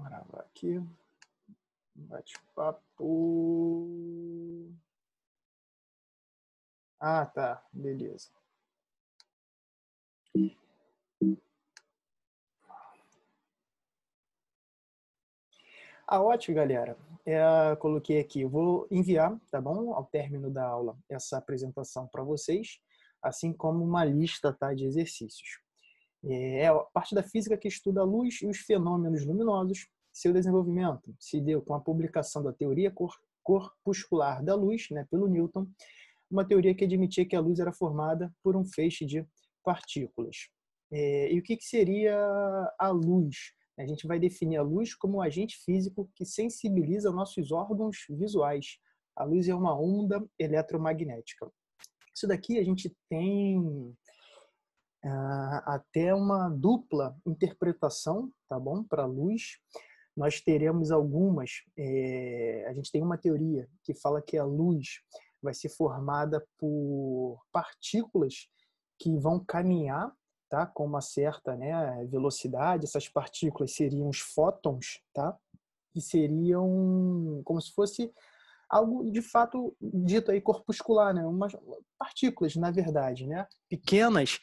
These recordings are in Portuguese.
Gravar aqui. Bate-papo. Ah, tá. Beleza. Ótimo, galera. Coloquei aqui, eu vou enviar, tá bom? Ao término da aula, essa apresentação para vocês, assim como uma lista, tá, de exercícios. É a parte da física que estuda a luz e os fenômenos luminosos. Seu desenvolvimento se deu com a publicação da teoria corpuscular da luz, né, pelo Newton, uma teoria que admitia que a luz era formada por um feixe de partículas. E o que seria a luz? A gente vai definir a luz como um agente físico que sensibiliza nossos órgãos visuais. A luz é uma onda eletromagnética. Isso daqui a gente tem até uma dupla interpretação, tá bom? Para a luz. Nós teremos algumas. A gente tem uma teoria que fala que a luz vai ser formada por partículas que vão caminhar, tá, com uma certa, né, velocidade. Essas partículas seriam os fótons, tá, que seriam como se fosse algo de fato dito aí corpuscular, né, umas partículas, na verdade, né, pequenas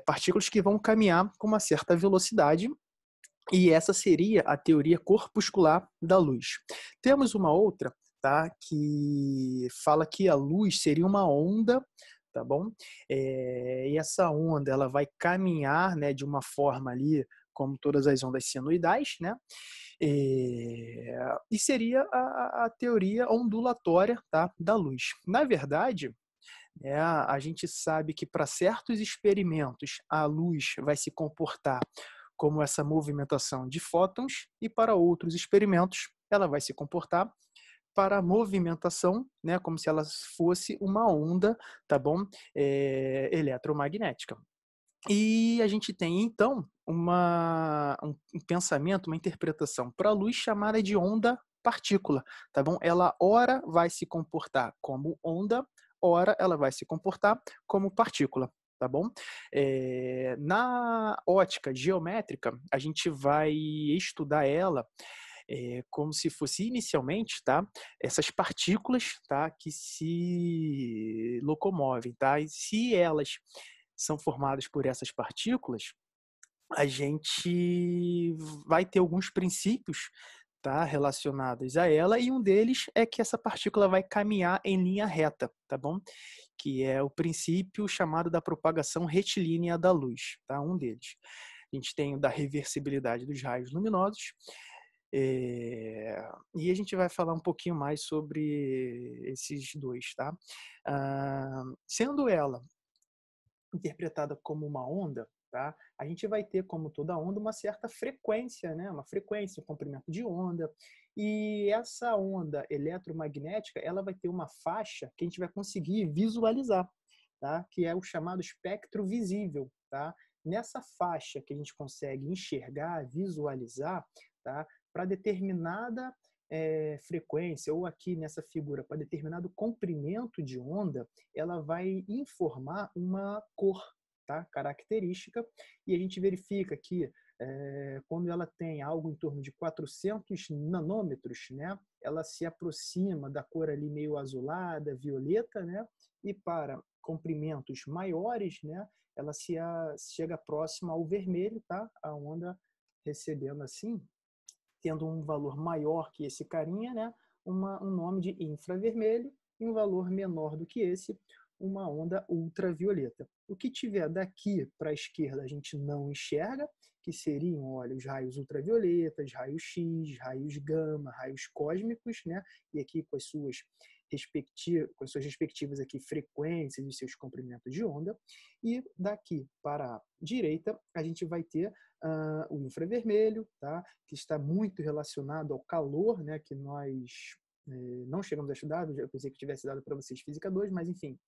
partículas que vão caminhar com uma certa velocidade. E essa seria a teoria corpuscular da luz. Temos uma outra, tá, que fala que a luz seria uma onda, tá bom? E essa onda ela vai caminhar, né, de uma forma ali, como todas as ondas senoidais, né? E seria a teoria ondulatória, tá, da luz. Na verdade, a gente sabe que para certos experimentos a luz vai se comportar como essa movimentação de fótons, e para outros experimentos ela vai se comportar para a movimentação, né, como se ela fosse uma onda, tá bom? Eletromagnética. E a gente tem, então, um pensamento, uma interpretação para a luz chamada de onda-partícula, tá bom? Ela, ora, vai se comportar como onda, ora, ela vai se comportar como partícula, tá bom? Na ótica geométrica, a gente vai estudar ela como se fosse inicialmente, tá, essas partículas, tá, que se locomovem, tá? E se elas são formadas por essas partículas, a gente vai ter alguns princípios, tá, relacionados a ela, e um deles é que essa partícula vai caminhar em linha reta, tá bom? Que é o princípio chamado da propagação retilínea da luz, tá? Um deles. A gente tem o da reversibilidade dos raios luminosos, e a gente vai falar um pouquinho mais sobre esses dois, tá? Sendo ela interpretada como uma onda, tá? A gente vai ter, como toda onda, uma certa frequência, né? Uma frequência, um comprimento de onda. E essa onda eletromagnética, ela vai ter uma faixa que a gente vai conseguir visualizar, tá? Que é o chamado espectro visível, tá? Nessa faixa que a gente consegue enxergar, visualizar, tá? Para determinada frequência, ou aqui nessa figura, para determinado comprimento de onda, ela vai informar uma cor, tá, característica, e a gente verifica que quando ela tem algo em torno de 400 nanômetros, né, ela se aproxima da cor ali meio azulada, violeta, né, e para comprimentos maiores, né, ela chega próxima ao vermelho, tá, a onda recebendo assim, tendo um valor maior que esse carinha, né, um nome de infravermelho, e um valor menor do que esse, uma onda ultravioleta. O que tiver daqui para a esquerda a gente não enxerga, que seriam, olha, os raios ultravioletas, raios X, raios gama, raios cósmicos, né, e aqui com as suas respectivas aqui, frequências e seus comprimentos de onda. E daqui para a direita a gente vai ter o infravermelho, tá? Que está muito relacionado ao calor, né? Que nós não chegamos a estudar. Eu pensei que tivesse dado para vocês Física 2, mas enfim.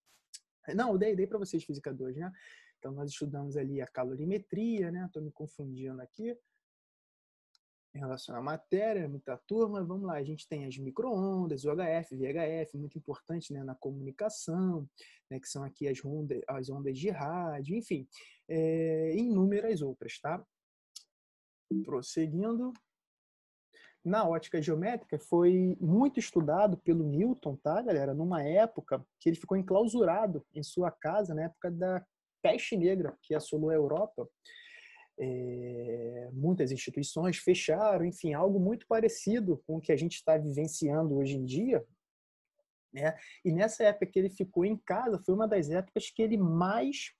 Não, eu dei para vocês Física 2, né? Então nós estudamos ali a calorimetria, né? Estou me confundindo aqui em relação à matéria, muita turma. Vamos lá, a gente tem as micro-ondas, o HF, VHF, muito importante, né, na comunicação, né, que são aqui as ondas de rádio, enfim, inúmeras outras, tá? Prosseguindo. na ótica geométrica foi muito estudado pelo Newton, tá, galera? Numa época que ele ficou enclausurado em sua casa, na época da peste negra que assolou a Europa. Muitas instituições fecharam, enfim, algo muito parecido com o que a gente está vivenciando hoje em dia, né? E nessa época que ele ficou em casa, foi uma das épocas que ele mais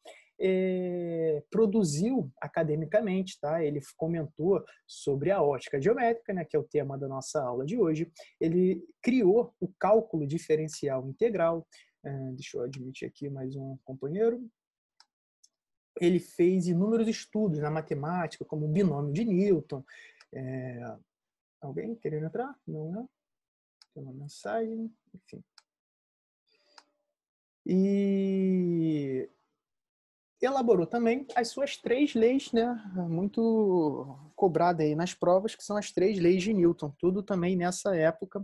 produziu academicamente, tá? Ele comentou sobre a ótica geométrica, né, que é o tema da nossa aula de hoje. Ele criou o cálculo diferencial integral. Deixa eu admitir aqui mais um companheiro. Ele fez inúmeros estudos na matemática, como o binômio de Newton. Alguém querendo entrar? Não, né? Tem uma mensagem, enfim. E elaborou também as suas 3 leis, né, muito cobrada aí nas provas, que são as 3 leis de Newton, tudo também nessa época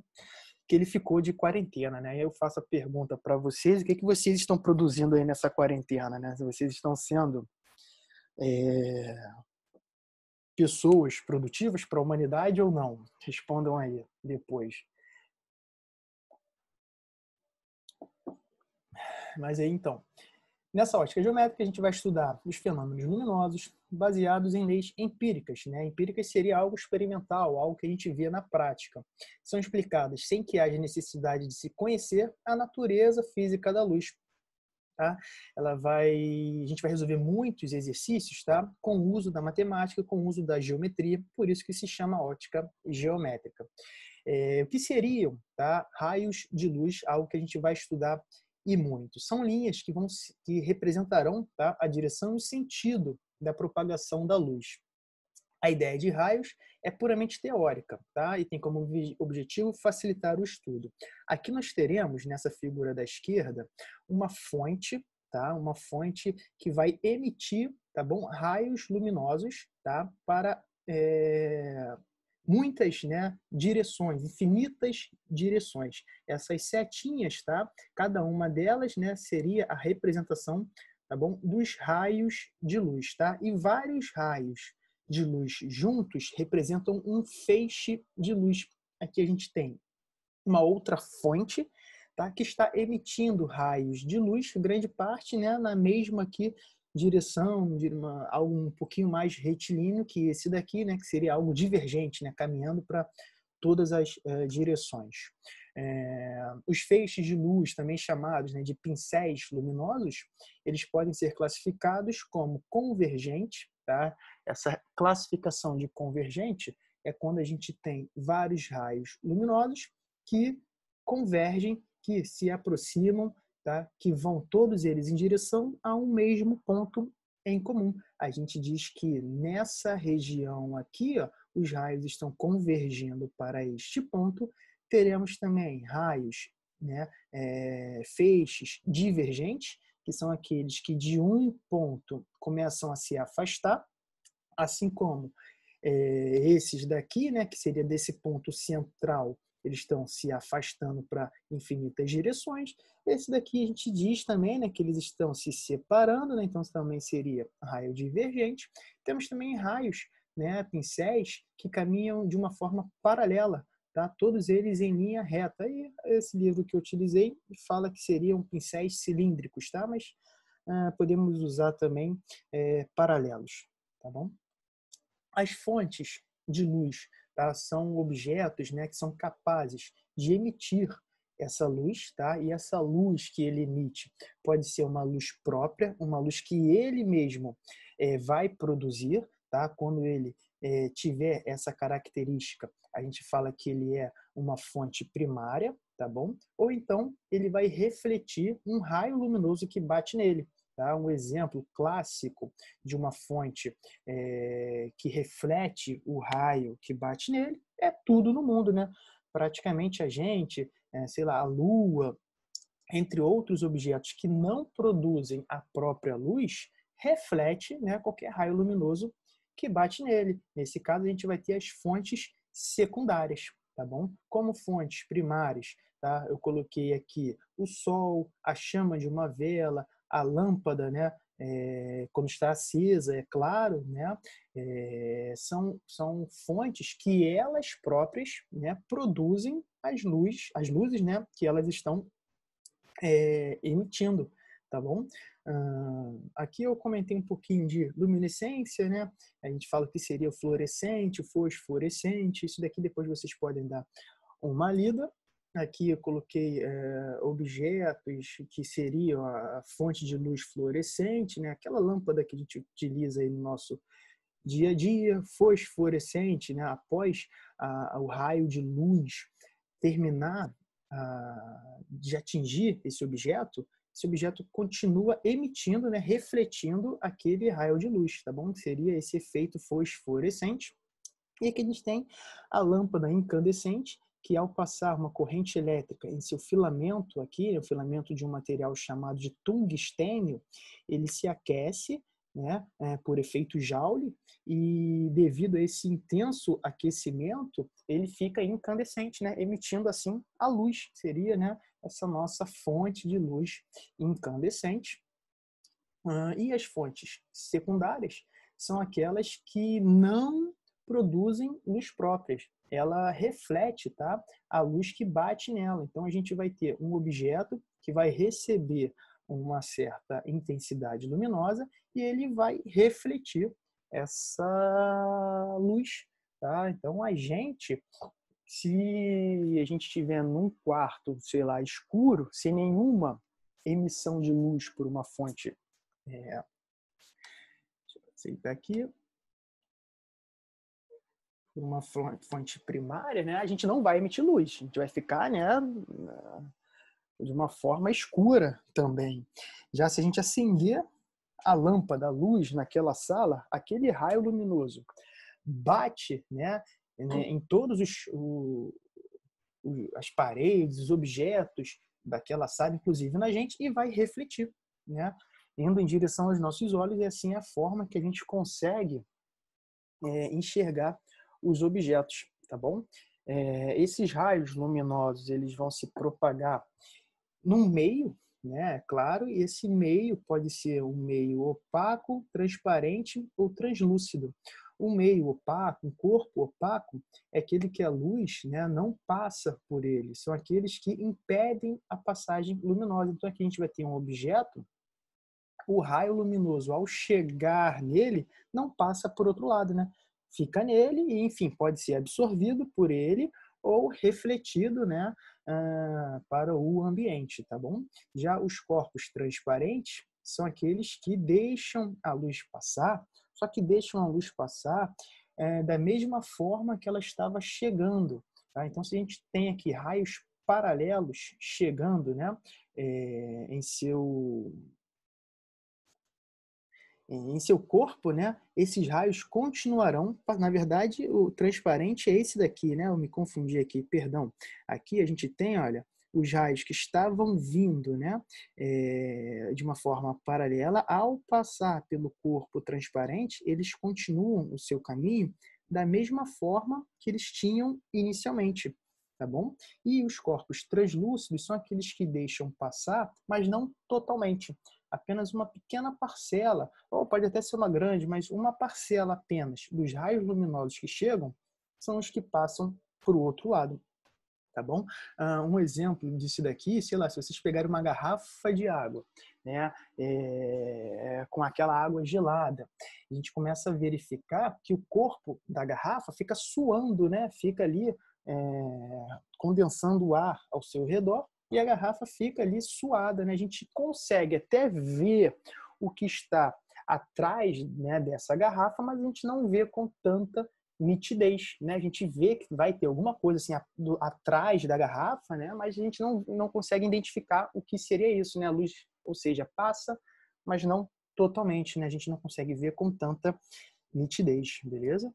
que ele ficou de quarentena, né? Eu faço a pergunta para vocês, o que vocês estão produzindo aí nessa quarentena, né? Se vocês estão sendo pessoas produtivas para a humanidade ou não? Respondam aí depois. Mas aí então, nessa ótica geométrica, a gente vai estudar os fenômenos luminosos baseados em leis empíricas, né? Empíricas seria algo experimental, algo que a gente vê na prática. São explicadas sem que haja necessidade de se conhecer a natureza física da luz. Tá? A gente vai resolver muitos exercícios, tá? Com o uso da matemática, com o uso da geometria, por isso que se chama ótica geométrica. O que seriam, tá? Raios de luz, algo que a gente vai estudar e muito. São linhas que representarão, tá, a direção e o sentido da propagação da luz. A ideia de raios é puramente teórica, tá? E tem como objetivo facilitar o estudo. Aqui nós teremos, nessa figura da esquerda, uma fonte, tá? Uma fonte que vai emitir, tá bom? Raios luminosos, tá? Para muitas, né, direções, infinitas direções. Essas setinhas, tá? Cada uma delas, né, seria a representação, tá bom? Dos raios de luz, tá? E vários raios de luz juntos representam um feixe de luz. Aqui a gente tem uma outra fonte, tá, que está emitindo raios de luz, grande parte, né, na mesma aqui direção, algo um pouquinho mais retilíneo que esse daqui, né, que seria algo divergente, né, caminhando para todas as direções. Os feixes de luz, também chamados, né, de pincéis luminosos, eles podem ser classificados como convergente, tá? Essa classificação de convergente é quando a gente tem vários raios luminosos que convergem, que se aproximam, tá? Que vão todos eles em direção a um mesmo ponto em comum. A gente diz que nessa região aqui, ó, os raios estão convergindo para este ponto. Teremos também raios, né, feixes divergentes, que são aqueles que de um ponto começam a se afastar, assim como esses daqui, né, que seria desse ponto central, eles estão se afastando para infinitas direções. Esse daqui a gente diz também, né, que eles estão se separando, né, então também seria raio divergente. Temos também raios, né, pincéis, que caminham de uma forma paralela, tá? Todos eles em linha reta. E esse livro que eu utilizei fala que seriam pincéis cilíndricos, tá? Mas podemos usar também paralelos, tá bom? As fontes de luz, tá, são objetos, né, que são capazes de emitir essa luz, tá? E essa luz que ele emite pode ser uma luz própria, uma luz que ele mesmo vai produzir, tá? Quando ele tiver essa característica, a gente fala que ele é uma fonte primária, tá bom? Ou então ele vai refletir um raio luminoso que bate nele. Tá? Um exemplo clássico de uma fonte que reflete o raio que bate nele é tudo no mundo, né? Praticamente a gente, sei lá, a Lua, entre outros objetos que não produzem a própria luz, reflete, né, qualquer raio luminoso que bate nele. Nesse caso, a gente vai ter as fontes secundárias, tá bom? Como fontes primárias, tá? Eu coloquei aqui o Sol, a chama de uma vela, a lâmpada, né, quando está acesa, é claro, né? São fontes que elas próprias, né, produzem as luzes, né, que elas estão emitindo, tá bom? Aqui eu comentei um pouquinho de luminescência, né? A gente fala que seria o fluorescente, o fosforescente. Isso daqui depois vocês podem dar uma lida. Aqui eu coloquei objetos que seriam a fonte de luz fluorescente, né? Aquela lâmpada que a gente utiliza aí no nosso dia a dia, fosforescente, né? Após o raio de luz terminar de atingir esse objeto continua emitindo, né? Refletindo aquele raio de luz, tá bom? Seria esse efeito fosforescente. E aqui a gente tem a lâmpada incandescente, que ao passar uma corrente elétrica em seu filamento aqui, o filamento de um material chamado de tungstênio, ele se aquece, né, por efeito Joule, e devido a esse intenso aquecimento, ele fica incandescente, né, emitindo assim a luz, seria, né, essa nossa fonte de luz incandescente. E as fontes secundárias são aquelas que não produzem luz próprias. Ela reflete, tá, a luz que bate nela. Então, a gente vai ter um objeto que vai receber uma certa intensidade luminosa e ele vai refletir essa luz. Tá? Então, se a gente estiver num quarto, sei lá, escuro, sem nenhuma emissão de luz por uma fonte, deixa eu aceitar aqui, por uma fonte primária, né, a gente não vai emitir luz, a gente vai ficar, né, de uma forma escura também. Já se a gente acender a lâmpada, a luz naquela sala, aquele raio luminoso bate, né, em todos as paredes, os objetos daquela sala, inclusive na gente, e vai refletir, né, indo em direção aos nossos olhos, e assim é a forma que a gente consegue enxergar os objetos, tá bom? Esses raios luminosos, eles vão se propagar num meio, né, claro, e esse meio pode ser um meio opaco, transparente ou translúcido. Um meio opaco, um corpo opaco, é aquele que a luz, né, não passa por ele. São aqueles que impedem a passagem luminosa. Então aqui a gente vai ter um objeto, o raio luminoso, ao chegar nele, não passa por outro lado, né? Fica nele e, enfim, pode ser absorvido por ele ou refletido, né, para o ambiente, tá bom? Já os corpos transparentes são aqueles que deixam a luz passar, só que deixam a luz passar da mesma forma que ela estava chegando, tá? Então, se a gente tem aqui raios paralelos chegando, né, em seu corpo, né, esses raios continuarão, na verdade, o transparente é esse daqui, né, eu me confundi aqui, perdão. Aqui a gente tem, olha, os raios que estavam vindo, né, de uma forma paralela, ao passar pelo corpo transparente, eles continuam o seu caminho da mesma forma que eles tinham inicialmente, tá bom? E os corpos translúcidos são aqueles que deixam passar, mas não totalmente. Apenas uma pequena parcela, ou pode até ser uma grande, mas uma parcela apenas dos raios luminosos que chegam são os que passam para o outro lado, tá bom? Um exemplo disso daqui, sei lá, se vocês pegarem uma garrafa de água, né, com aquela água gelada, a gente começa a verificar que o corpo da garrafa fica suando, né, fica ali condensando o ar ao seu redor, e a garrafa fica ali suada, né? A gente consegue até ver o que está atrás, né, dessa garrafa, mas a gente não vê com tanta nitidez, né? A gente vê que vai ter alguma coisa assim atrás da garrafa, né? Mas a gente não consegue identificar o que seria isso, né? A luz, ou seja, passa, mas não totalmente, né? A gente não consegue ver com tanta nitidez, beleza?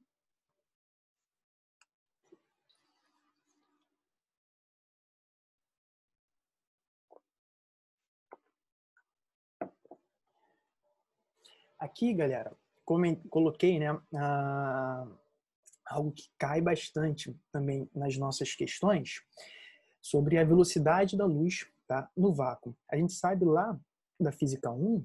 Aqui, galera, coloquei, né, algo que cai bastante também nas nossas questões sobre a velocidade da luz, tá, no vácuo. A gente sabe lá da Física 1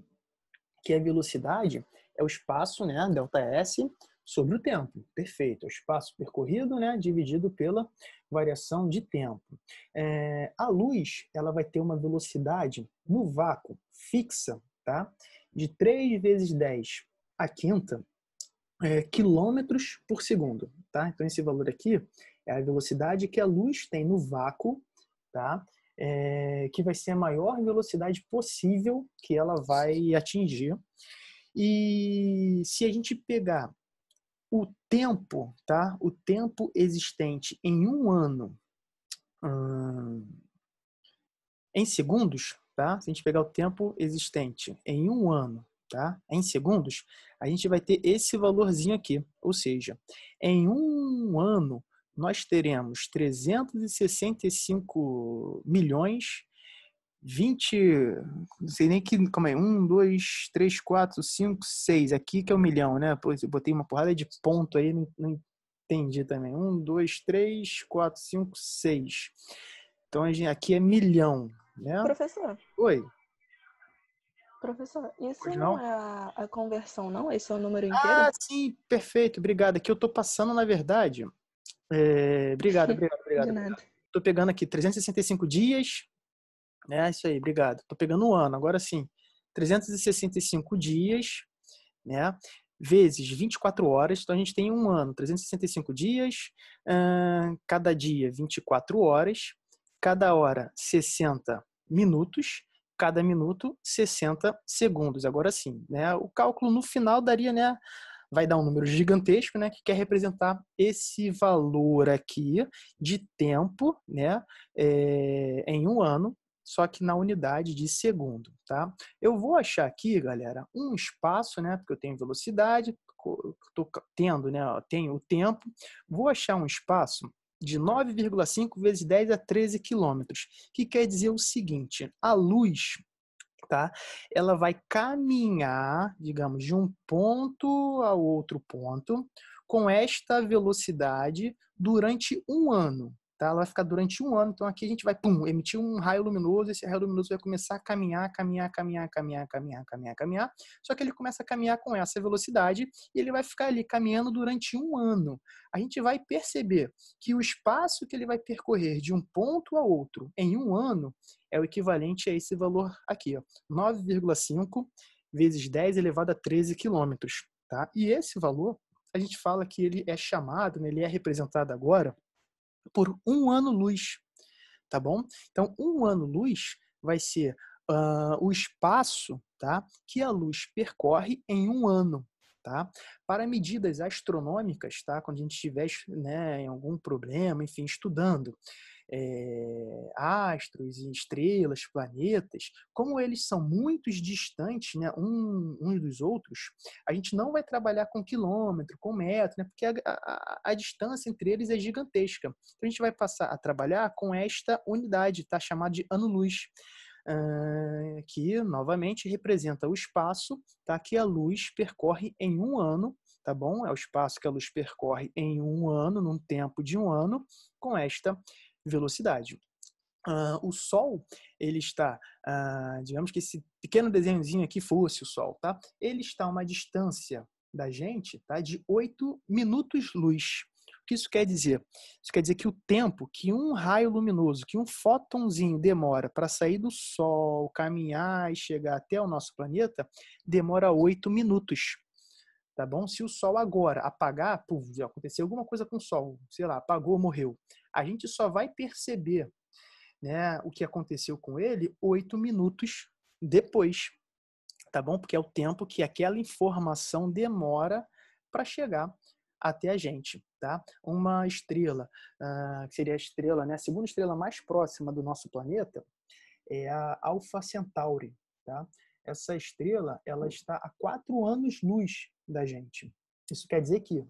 que a velocidade é o espaço, né, ΔS, sobre o tempo. Perfeito. É o espaço percorrido, né, dividido pela variação de tempo. A luz, ela vai ter uma velocidade no vácuo fixa, tá? De 3 vezes 10 à quinta quilômetros por segundo, tá? Então, esse valor aqui é a velocidade que a luz tem no vácuo, tá? Que vai ser a maior velocidade possível que ela vai atingir. E se a gente pegar o tempo, tá? O tempo existente em um ano, em segundos, tá? Se a gente pegar o tempo existente em um ano, tá? Em segundos, a gente vai ter esse valorzinho aqui. Ou seja, em um ano, nós teremos 365 milhões 20, não sei nem que, calma aí, 1, 2, 3, 4, 5, 6, aqui que é o milhão, né? Pois eu botei uma porrada de ponto aí, não entendi também. 1, 2, 3, 4, 5, 6. Então aqui é milhão, né? Professor, Oi, isso pois não não? é a conversão, não? Esse é o número inteiro? Ah, sim, perfeito, obrigado. Aqui eu tô passando, na verdade. Obrigado, obrigado, De obrigado, obrigado. nada. Tô pegando aqui 365 dias, né? Isso aí, obrigado. Tô pegando um ano, agora sim. 365 dias, né? Vezes 24 horas, então a gente tem um ano, 365 dias, cada dia 24 horas, cada hora 60 minutos, cada minuto 60 segundos. Agora sim, né? O cálculo no final daria, né? Vai dar um número gigantesco, né? Que quer representar esse valor aqui de tempo, né? Em um ano, só que na unidade de segundo, tá? Eu vou achar aqui, galera, um espaço, né? Porque eu tenho velocidade, estou tendo, né? Tenho o tempo. Vou achar um espaço de 9,5 vezes 10 a 13 quilômetros, que quer dizer o seguinte: a luz, tá? Ela vai caminhar, digamos, de um ponto a outro ponto com esta velocidade durante um ano. Tá? Ela vai ficar durante um ano. Então aqui a gente vai emitir um raio luminoso. Esse raio luminoso vai começar a caminhar, caminhar, caminhar, caminhar, caminhar, caminhar, caminhar. Só que ele começa a caminhar com essa velocidade e ele vai ficar ali caminhando durante um ano. A gente vai perceber que o espaço que ele vai percorrer de um ponto a outro em um ano é o equivalente a esse valor aqui, ó, 9,5 vezes 10 elevado a 13 quilômetros. Tá? E esse valor, a gente fala que ele é chamado, né, ele é representado agora por um ano-luz, tá bom? Então, um ano-luz vai ser o espaço, tá, que a luz percorre em um ano. Tá? Para medidas astronômicas, tá? Quando a gente estiver, né, em algum problema, enfim, estudando astros e estrelas, planetas, como eles são muito distantes, né, uns dos outros, a gente não vai trabalhar com quilômetro, com metro, né, porque a distância entre eles é gigantesca. Então a gente vai passar a trabalhar com esta unidade, tá, chamada de ano-luz. Que novamente representa o espaço, tá, que a luz percorre em um ano, tá bom? É o espaço que a luz percorre em um ano, num tempo de um ano, com esta velocidade. O Sol, ele está, digamos que esse pequeno desenhozinho aqui fosse o Sol, tá? Ele está a uma distância da gente, tá, de 8 minutos-luz. O que isso quer dizer? Isso quer dizer que o tempo que um raio luminoso, que um fótonzinho demora para sair do Sol, caminhar e chegar até o nosso planeta, demora 8 minutos. Tá bom? Se o Sol agora apagar, puf, aconteceu alguma coisa com o Sol, sei lá, apagou, morreu. A gente só vai perceber, né, o que aconteceu com ele 8 minutos depois, tá bom? Porque é o tempo que aquela informação demora para chegar até a gente, tá? Uma estrela, que seria a estrela, né, a segunda estrela mais próxima do nosso planeta, é a Alpha Centauri, tá? Essa estrela, ela está a 4 anos-luz da gente. Isso quer dizer que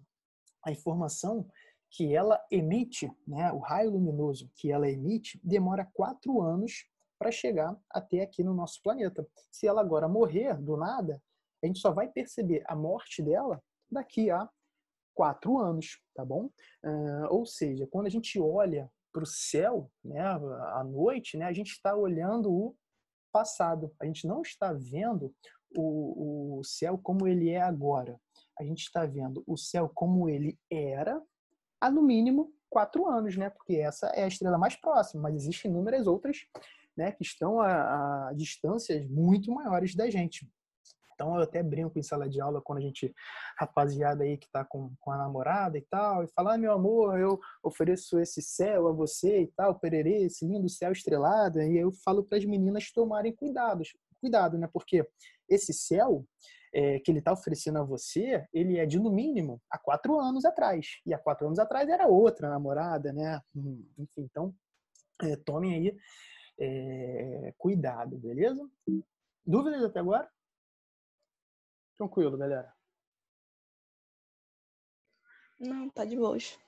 a informação que ela emite, né, o raio luminoso que ela emite, demora 4 anos para chegar até aqui no nosso planeta. Se ela agora morrer do nada, a gente só vai perceber a morte dela daqui a 4 anos, tá bom? Ou seja, quando a gente olha para o céu, né, à noite, né, a gente está olhando o passado. A gente não está vendo o céu como ele é agora. A gente está vendo o céu como ele era há, no mínimo, 4 anos, né? Porque essa é a estrela mais próxima, mas existem inúmeras outras, né, que estão a distâncias muito maiores da gente. Então eu até brinco em sala de aula quando a gente, rapaziada aí que tá com a namorada e tal, e fala, meu amor, eu ofereço esse céu a você e tal, pererê, esse lindo céu estrelado, e eu falo para as meninas tomarem cuidado, né? Porque esse céu que ele está oferecendo a você, ele é de, no mínimo, há 4 anos atrás. E há 4 anos atrás era outra namorada, né? Enfim, então, tomem aí cuidado, beleza? Dúvidas até agora? Tranquilo, galera. Não, tá de boas.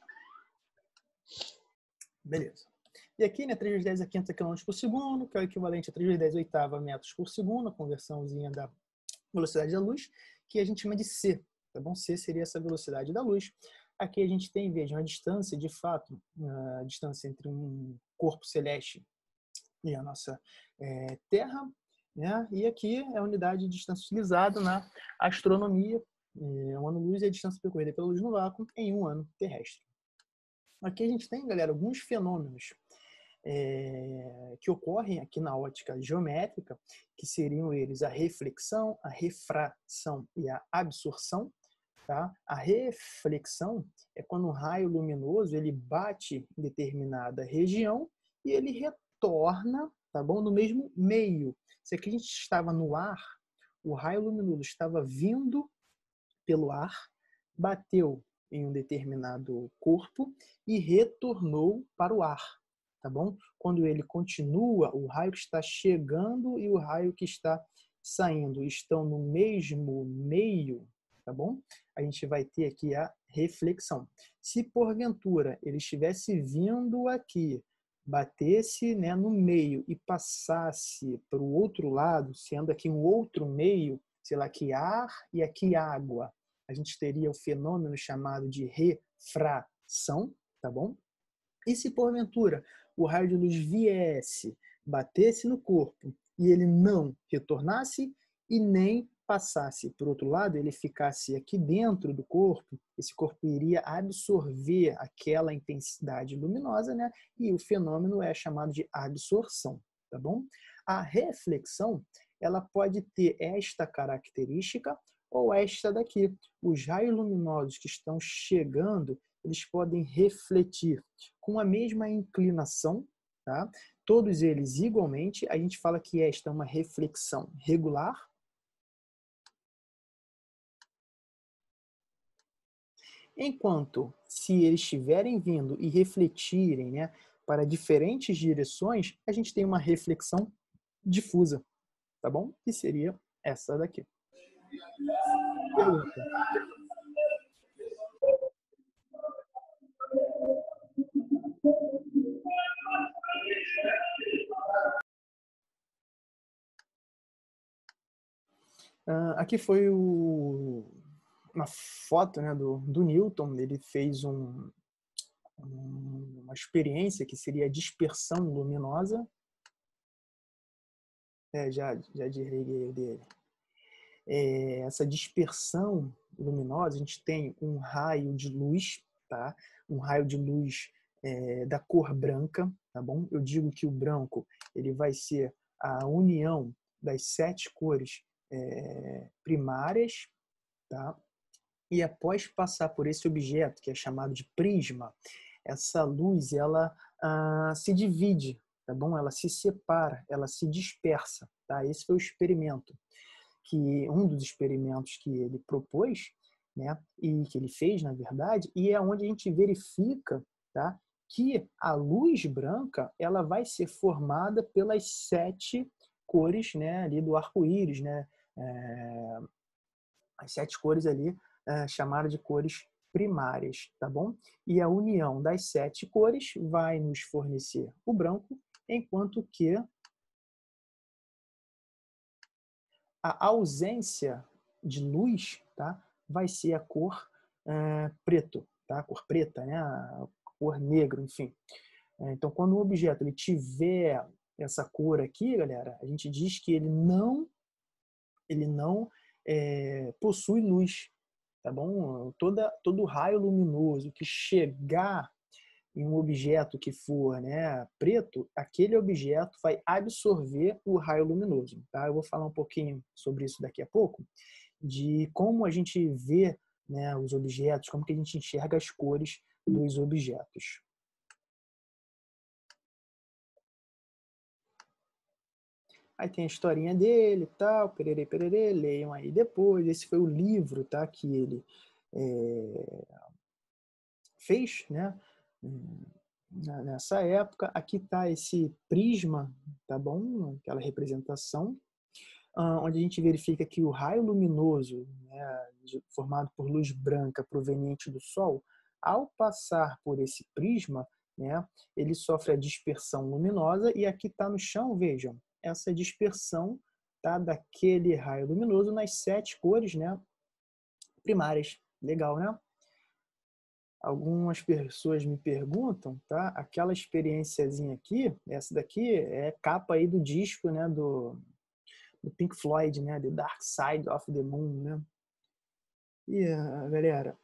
Beleza. E aqui, né, 3 vezes 10 é 500 km por segundo, que é o equivalente a 3 vezes 10 oitava metros por segundo, a conversãozinha da velocidade da luz, que a gente chama de c, tá bom? C seria essa velocidade da luz. Aqui a gente tem, veja, uma distância, de fato, a distância entre um corpo celeste e a nossa Terra, né? E aqui é a unidade de distância utilizada na astronomia. Um ano-luz é a distância percorrida pela luz no vácuo em um ano terrestre. Aqui a gente tem, galera, alguns fenômenos que ocorrem aqui na ótica geométrica, que seriam eles a reflexão, a refração e a absorção. Tá? A reflexão é quando um raio luminoso ele bate em determinada região e ele retorna, tá bom? No mesmo meio. Se aqui a gente estava no ar, o raio luminoso estava vindo pelo ar, bateu em um determinado corpo e retornou para o ar, tá bom? Quando ele continua, o raio que está chegando e o raio que está saindo estão no mesmo meio, tá bom? A gente vai ter aqui a reflexão. Se porventura ele estivesse vindo aqui, batesse, né, no meio e passasse para o outro lado, sendo aqui um outro meio, sei lá, aqui ar e aqui água, a gente teria o fenômeno chamado de refração, tá bom? E se porventura o raio de luz viesse, batesse no corpo e ele não retornasse e nem passasse por outro lado, ele ficasse aqui dentro do corpo, esse corpo iria absorver aquela intensidade luminosa, né? E o fenômeno é chamado de absorção, tá bom? A reflexão, ela pode ter esta característica ou esta daqui. Os raios luminosos que estão chegando, eles podem refletir com a mesma inclinação, tá? Todos eles igualmente. A gente fala que esta é uma reflexão regular. Enquanto, se eles estiverem vindo e refletirem, né, para diferentes direções, a gente tem uma reflexão difusa, tá bom? Que seria essa daqui. Pergunta. Aqui foi uma foto, né, do Newton. Ele fez uma experiência que seria a dispersão luminosa. Já desreguei o dele. Essa dispersão luminosa, a gente tem um raio de luz, tá? Um raio de luz da cor branca, tá bom? Eu digo que o branco ele vai ser a união das 7 cores primárias, tá? E após passar por esse objeto, que é chamado de prisma, essa luz ela se divide, tá bom? Ela se separa, ela se dispersa, tá? Esse foi o experimento, um dos experimentos que ele propôs, né? E que ele fez, na verdade, e é onde a gente verifica, tá? Que a luz branca ela vai ser formada pelas 7 cores, né? Ali do arco-íris, né? As 7 cores ali chamadas de cores primárias, tá bom? E a união das 7 cores vai nos fornecer o branco, enquanto que a ausência de luz, tá, vai ser a cor preto, tá? A cor preta, né? A cor negro, enfim. Então, quando o objeto ele tiver essa cor aqui, galera, a gente diz que ele não ele não possui luz, tá bom? Todo raio luminoso que chegar em um objeto que for, né, preto, aquele objeto vai absorver o raio luminoso, tá? Eu vou falar um pouquinho sobre isso daqui a pouco, de como a gente vê, né, os objetos, como que a gente enxerga as cores dos objetos. Aí tem a historinha dele e tal, pererê, pererê, leiam aí depois. Esse foi o livro, tá, que ele fez, né, nessa época. Aqui está esse prisma, tá bom? Aquela representação, onde a gente verifica que o raio luminoso, né, formado por luz branca proveniente do Sol, ao passar por esse prisma, né, ele sofre a dispersão luminosa e aqui está no chão, vejam, essa dispersão, tá, daquele raio luminoso nas 7 cores, né, primárias. Legal, né? Algumas pessoas me perguntam, tá? Aquela experiênciazinha aqui, essa daqui é capa aí do disco, né, do Pink Floyd, né, The Dark Side of the Moon, né? E galera,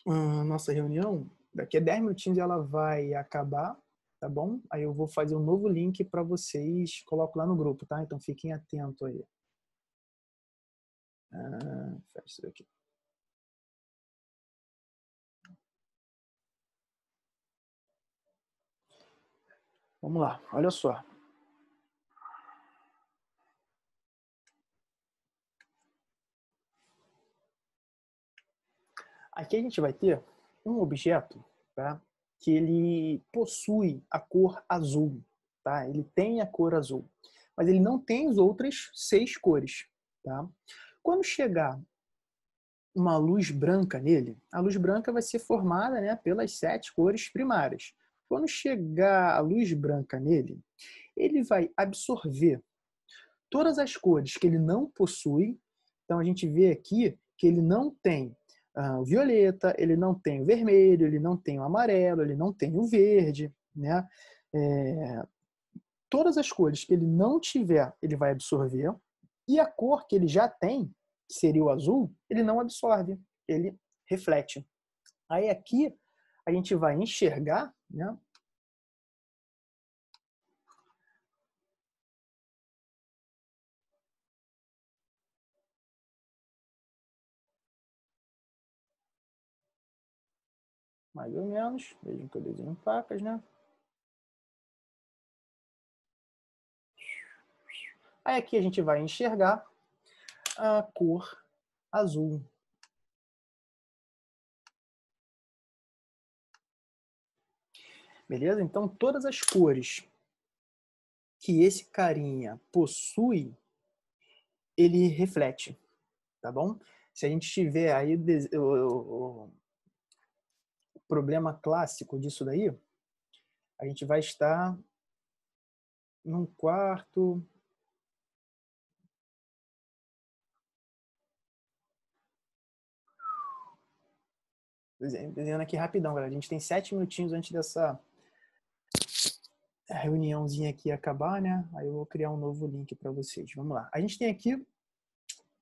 a nossa reunião, daqui a 10 minutinhos ela vai acabar, tá bom? Aí eu vou fazer um novo link para vocês, coloco lá no grupo, tá? Então fiquem atentos aí. Fecha isso aqui. Vamos lá, olha só. Aqui a gente vai ter um objeto, tá, que ele possui a cor azul, tá? Ele tem a cor azul, mas ele não tem as outras 6 cores, tá? Quando chegar uma luz branca nele, a luz branca vai ser formada, né, pelas 7 cores primárias. Quando chegar a luz branca nele, ele vai absorver todas as cores que ele não possui. Então a gente vê aqui que ele não tem o violeta, ele não tem o vermelho, ele não tem o amarelo, ele não tem o verde, né? Todas as cores que ele não tiver, ele vai absorver. E a cor que ele já tem, que seria o azul, ele não absorve, ele reflete. Aí aqui a gente vai enxergar, né? Mais ou menos, vejam que eu desenho facas, né? Aí aqui a gente vai enxergar a cor azul. Beleza? Então, todas as cores que esse carinha possui, ele reflete, tá bom? Se a gente tiver aí o problema clássico disso daí, a gente vai estar num quarto. Desenhando aqui rapidão, galera. A gente tem 7 minutinhos antes dessa reuniãozinha aqui acabar, né? Aí eu vou criar um novo link para vocês. Vamos lá. A gente tem aqui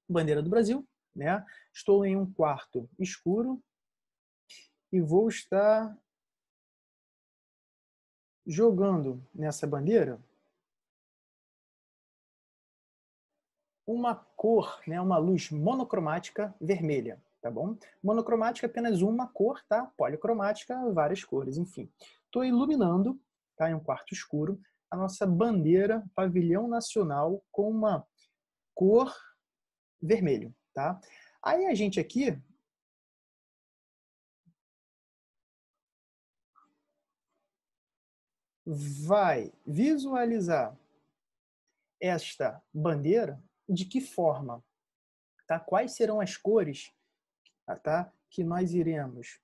bandeira do Brasil, né? Estou em um quarto escuro e vou estar jogando nessa bandeira uma cor, né, uma luz monocromática vermelha, tá bom? Monocromática é apenas uma cor, tá? Policromática, várias cores, enfim. Estou iluminando, tá, em um quarto escuro, a nossa bandeira, pavilhão nacional, com uma cor vermelho, tá? Aí a gente aqui vai visualizar esta bandeira de que forma, tá? Quais serão as cores, tá, que nós iremos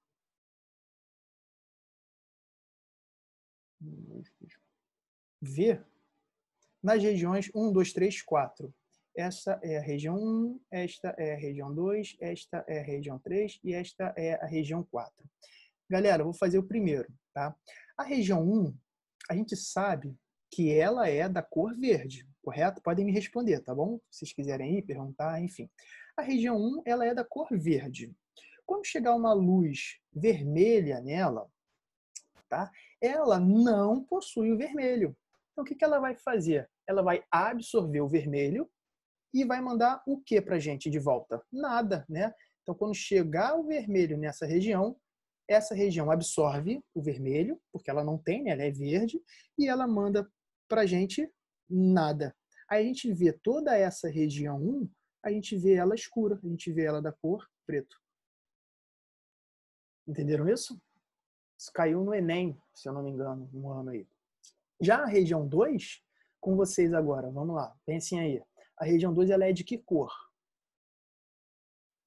ver nas regiões 1, 2, 3, 4. Essa é a região 1, esta é a região 2, esta é a região 3 e esta é a região 4. Galera, eu vou fazer o primeiro, tá? A região 1, a gente sabe que ela é da cor verde, correto? Podem me responder, tá bom? Se vocês quiserem ir, perguntar, enfim. A região 1, ela é da cor verde. Quando chegar uma luz vermelha nela, tá? Ela não possui o vermelho. Então, o que ela vai fazer? Ela vai absorver o vermelho e vai mandar o que para a gente de volta? Nada, né? Então, quando chegar o vermelho nessa região, essa região absorve o vermelho, porque ela não tem, né? Ela é verde, e ela manda para a gente nada. Aí a gente vê toda essa região 1, a gente vê ela escura, a gente vê ela da cor preto. Entenderam isso? Isso caiu no Enem, se eu não me engano, um ano aí. Já a região 2, com vocês agora, vamos lá, pensem aí. A região 2 ela é de que cor?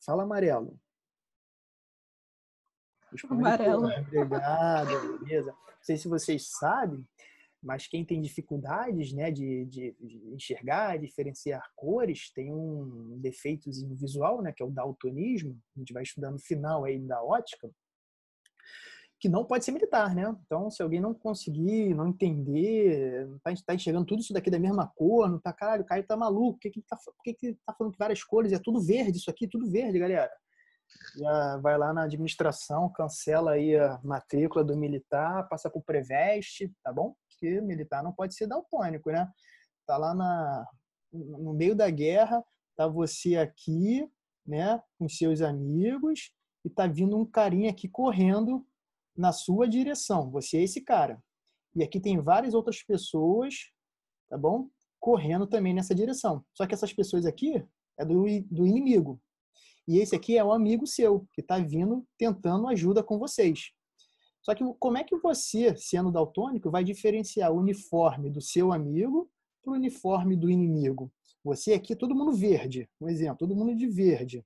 Fala amarelo. Responde cor. Amarelo. Obrigado, beleza. Não sei se vocês sabem, mas quem tem dificuldades, né, de enxergar, diferenciar cores, tem um defeitozinho visual, né, que é o daltonismo. A gente vai estudar no final aí da ótica, que não pode ser militar, né? Então, se alguém não conseguir, não entender, tá enxergando tudo isso daqui da mesma cor, não tá, caralho, o Caio tá maluco, por que que tá falando que várias cores? É tudo verde, isso aqui, tudo verde, galera. Já vai lá na administração, cancela aí a matrícula do militar, passa pro Preveste, tá bom? Porque militar não pode ser daltônico, né? Tá lá no meio da guerra, tá você aqui, né, com seus amigos, e tá vindo um carinha aqui correndo na sua direção. Você é esse cara. E aqui tem várias outras pessoas, tá bom? Correndo também nessa direção. Só que essas pessoas aqui é do inimigo. E esse aqui é um amigo seu, que está vindo tentando ajuda com vocês. Só que como é que você, sendo daltônico, vai diferenciar o uniforme do seu amigo para o uniforme do inimigo? Você aqui, todo mundo verde. Um exemplo, todo mundo de verde.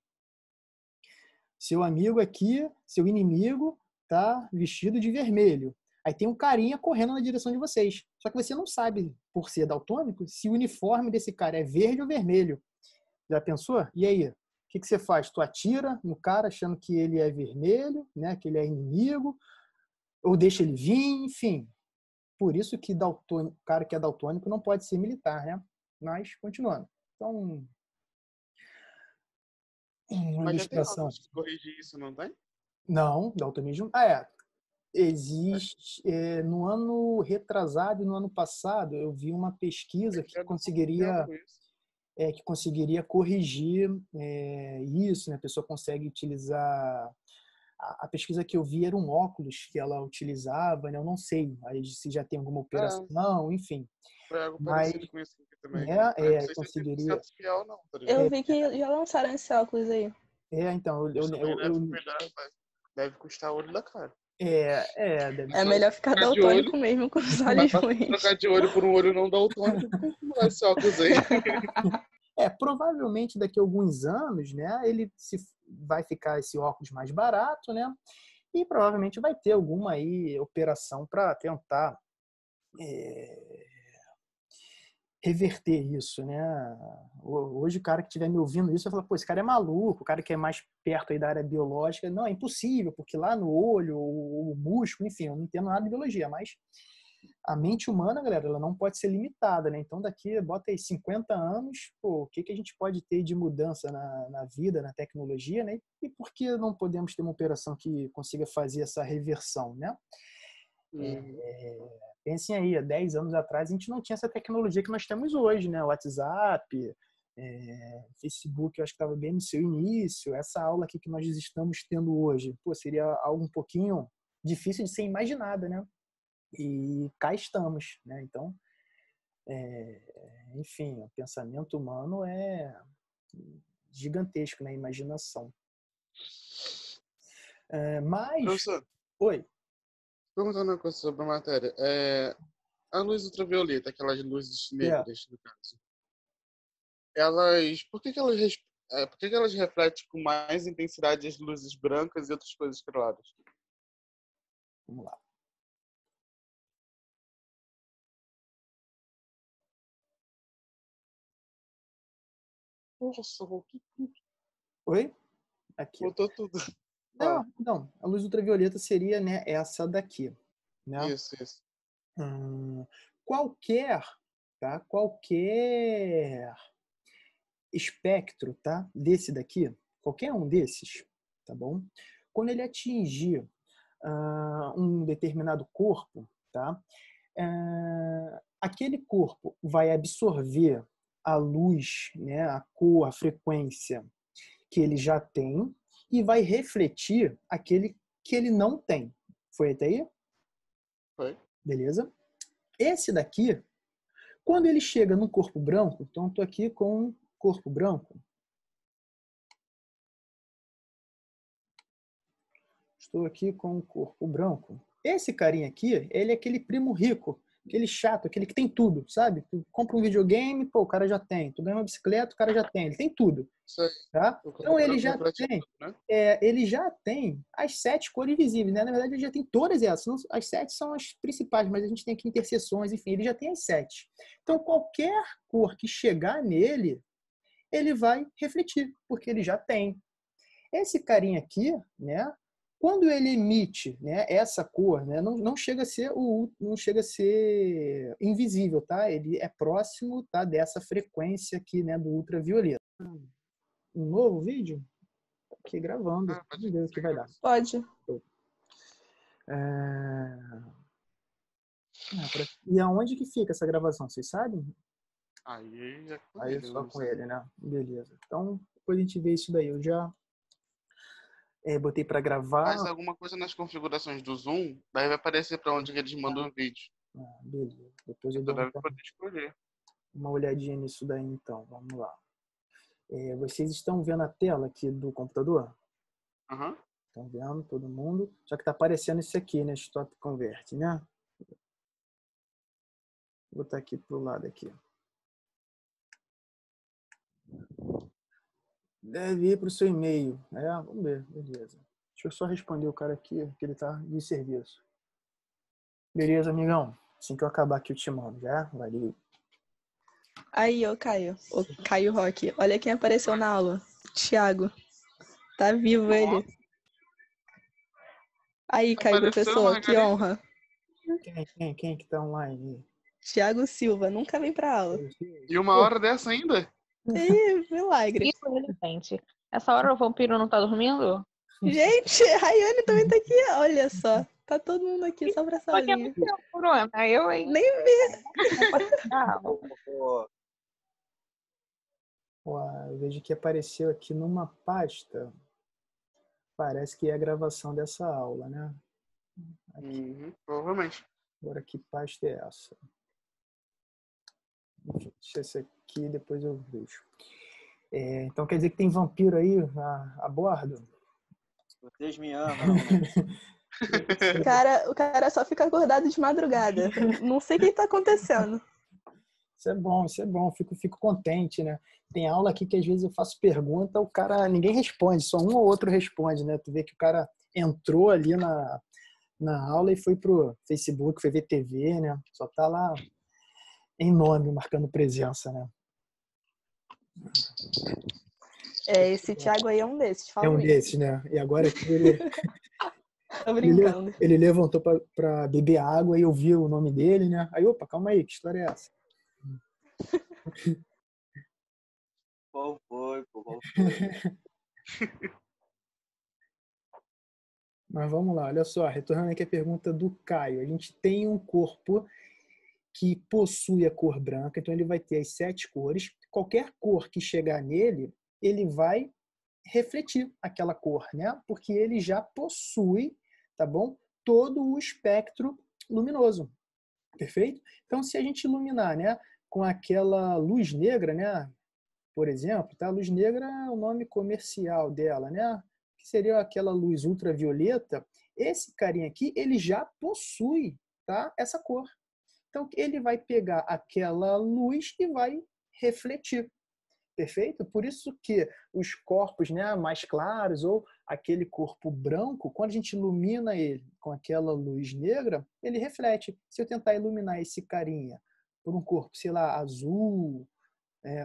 Seu amigo aqui, seu inimigo, tá vestido de vermelho. Aí tem um carinha correndo na direção de vocês. Só que você não sabe, por ser daltônico, se o uniforme desse cara é verde ou vermelho. Já pensou? E aí? O que você faz? Tu atira no cara achando que ele é vermelho, né? Que ele é inimigo, ou deixa ele vir, enfim. Por isso que o cara que é daltônico não pode ser militar, né? Mas, continuando. Então, uma Mas já tem ilustração. aulas que corrigir isso, não tem? Não, daltonismo. Existe. No ano retrasado e no ano passado, eu vi uma pesquisa que Eu não conseguiria, entendo isso. corrigir isso, né? A pessoa consegue utilizar. A pesquisa que eu vi era um óculos que ela utilizava, né? Eu não sei aí se já tem alguma operação, enfim. Foi algo Mas parecido com isso aqui também. né, Mas não sei se é conseguiria. 100% fiel, não, tá ligado? Eu vi que já lançaram esse óculos aí. Então, Mas também deve cuidar, deve custar o olho da cara. deve É ser. melhor ficar Trocar de daltônico olho, mesmo com os mas olhos pra ruins. trocar de olho por um olho não daltônico, não esse óculos aí. Provavelmente daqui a alguns anos, né, vai ficar esse óculos mais barato, né? E provavelmente vai ter alguma aí operação para tentar reverter isso, né? Hoje o cara que estiver me ouvindo isso vai falar, pô, esse cara é maluco, o cara que é mais perto aí da área biológica. Não, é impossível, porque lá no olho, o músculo, enfim, eu não entendo nada de biologia, mas a mente humana, galera, ela não pode ser limitada, né? Então daqui, bota aí 50 anos, pô, o que a gente pode ter de mudança na vida, na tecnologia, né? E por que não podemos ter uma operação que consiga fazer essa reversão, né? Pensem aí, há 10 anos atrás a gente não tinha essa tecnologia que nós temos hoje, né? WhatsApp, Facebook, eu acho que estava bem no seu início. Essa aula aqui que nós estamos tendo hoje, pô, seria algo um pouquinho difícil de ser imaginada, né? E cá estamos, né? Então, enfim, o pensamento humano é gigantesco, né? Imaginação. Mas, Professor, oi, perguntando uma coisa sobre a matéria. A luz ultravioleta, aquelas luzes é, negras, no caso, elas, por que que elas refletem com mais intensidade as luzes brancas e outras coisas claras? vamos lá. Nossa, voltou Oi? Aqui. tudo. Não, não. A luz ultravioleta seria, né, essa daqui, né? Isso. Hum, qualquer, tá? Qualquer espectro, tá? Desse daqui, qualquer um desses, tá bom? Quando ele atingir um determinado corpo, tá? Aquele corpo vai absorver a luz, né? A cor, a frequência que ele já tem e vai refletir aquele que ele não tem. Foi até aí? Foi. Beleza? Esse daqui, quando ele chega no corpo branco, então estou aqui com um corpo branco. Estou aqui com um corpo branco. Esse carinha aqui, ele é aquele primo rico, aquele chato, aquele que tem tudo, sabe? Tu compra um videogame, pô, o cara já tem. Tu ganha uma bicicleta, o cara já tem. Ele tem tudo, Isso aí. tá? O corpo Então ele branco já reflete tem, tudo, né? ele já tem as 7 cores visíveis, né? Na verdade, ele já tem todas elas. As 7 são as principais, mas a gente tem aqui interseções, enfim, ele já tem as 7. Então qualquer cor que chegar nele, ele vai refletir, porque ele já tem. Esse carinha aqui, né? Quando ele emite, né, essa cor, né, não chega a ser invisível, tá? Ele é próximo, tá, dessa frequência aqui, né, do ultravioleta. Um novo vídeo? Aqui gravando. Vamos ver o que vai dar. Pode. E aonde que fica essa gravação? Vocês sabem? Aí é com Aí é ele, só não com sei. ele, né? Beleza. Então, depois a gente vê isso daí. Eu já botei para gravar. Faz alguma coisa nas configurações do Zoom, daí vai aparecer para onde que eles mandam o vídeo. Beleza. Depois eu Tu dou deve poder escolher. uma olhadinha nisso daí, então. Vamos lá. Vocês estão vendo a tela aqui do computador? Aham. Estão vendo, todo mundo? Só que tá aparecendo isso aqui, né? Stop Convert, né? Vou botar aqui pro lado aqui. Deve ir pro seu e-mail. Vamos ver, beleza. Deixa eu só responder o cara aqui, que ele tá de serviço. Beleza, amigão? Assim que eu acabar aqui eu te mando, já? Valeu. Aí, ô Caio. O Caio Roque. Olha quem apareceu na aula. Thiago. Tá vivo ele. Aí, Caio, Apareceu, professor. Que Margarida? honra. Quem que tá online? Thiago Silva. Nunca vem pra aula. E uma hora dessa ainda? Ih, milagre. Isso ele, gente. Essa hora o vampiro não tá dormindo? Gente, a Rayane também tá aqui. Olha só. Tá todo mundo aqui só pra essa Só que é aulinha. muito tempo, Ana. Eu, hein? Nem vi. Eu vejo que apareceu aqui numa pasta. Parece que é a gravação dessa aula, né? Aqui. Provavelmente. Agora, que pasta é essa? Deixa esse aqui, depois eu vejo. Então quer dizer que tem vampiro aí a bordo? Vocês me amam. O cara só fica acordado de madrugada. Não sei o que tá acontecendo. Isso é bom. Fico contente, né? Tem aula aqui que às vezes eu faço pergunta, ninguém responde, só um ou outro responde, né? Tu vê que o cara entrou ali na aula e foi pro Facebook, foi ver TV, né? Só tá lá em nome, marcando presença, né? Esse Thiago aí é um desses. É um Fala aí. desses, né? E agora aqui ele... Tô brincando. Ele levantou para beber água e eu vi o nome dele, né? Aí, opa, calma aí, que história é essa? Qual foi? Mas vamos lá, olha só, retornando aqui a pergunta do Caio. A gente tem um corpo que possui a cor branca, então ele vai ter as 7 cores. Qualquer cor que chegar nele, ele vai refletir aquela cor, né? Porque ele já possui, tá bom? Todo o espectro luminoso. Perfeito? Então, se a gente iluminar, né, com aquela luz negra, né, por exemplo, tá? A luz negra é o nome comercial dela, né? Que seria aquela luz ultravioleta. Esse carinha aqui, ele já possui, tá, essa cor. Então, ele vai pegar aquela luz e vai refletir. Perfeito? Por isso que os corpos, né, mais claros ou aquele corpo branco, quando a gente ilumina ele com aquela luz negra, ele reflete. Se eu tentar iluminar esse carinha por um corpo, sei lá, azul,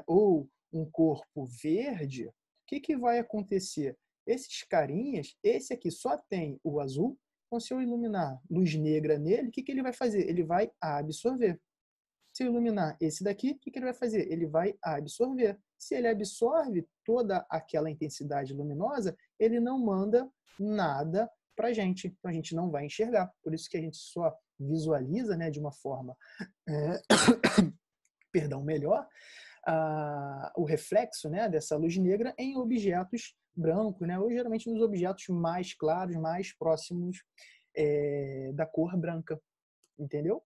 ou um corpo verde, o que vai acontecer? Esses carinhas, esse aqui só tem o azul, então se eu iluminar luz negra nele, o que ele vai fazer? Ele vai absorver. Se eu iluminar esse daqui, o que ele vai fazer? Ele vai absorver. Se ele absorve toda aquela intensidade luminosa, ele não manda nada para a gente. Então, a gente não vai enxergar. Por isso que a gente só visualiza, né, de uma forma perdão, melhor, o reflexo, né, dessa luz negra em objetos brancos, né, ou geralmente nos objetos mais claros, mais próximos da cor branca. Entendeu?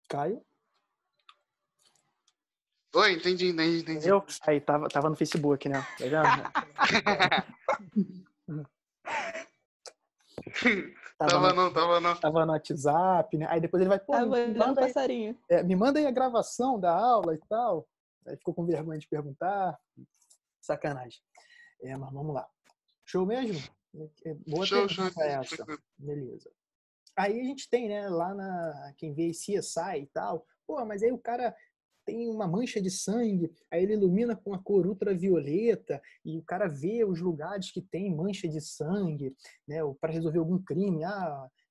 Caio? Oi, entendi. Entendeu? Aí, tava no Facebook, né? Tá vendo? Tava não. Tava no WhatsApp, né? Aí depois ele vai, pô, Tava olhando o passarinho. me manda aí a gravação da aula e tal. Aí ficou com vergonha de perguntar. Sacanagem. Mas vamos lá. Show mesmo? Boa Show. pergunta essa. Beleza. Aí a gente tem, né, lá quem vê CSI e tal, pô, mas aí o cara tem uma mancha de sangue, aí ele ilumina com a cor ultravioleta e o cara vê os lugares que tem mancha de sangue, né, para resolver algum crime,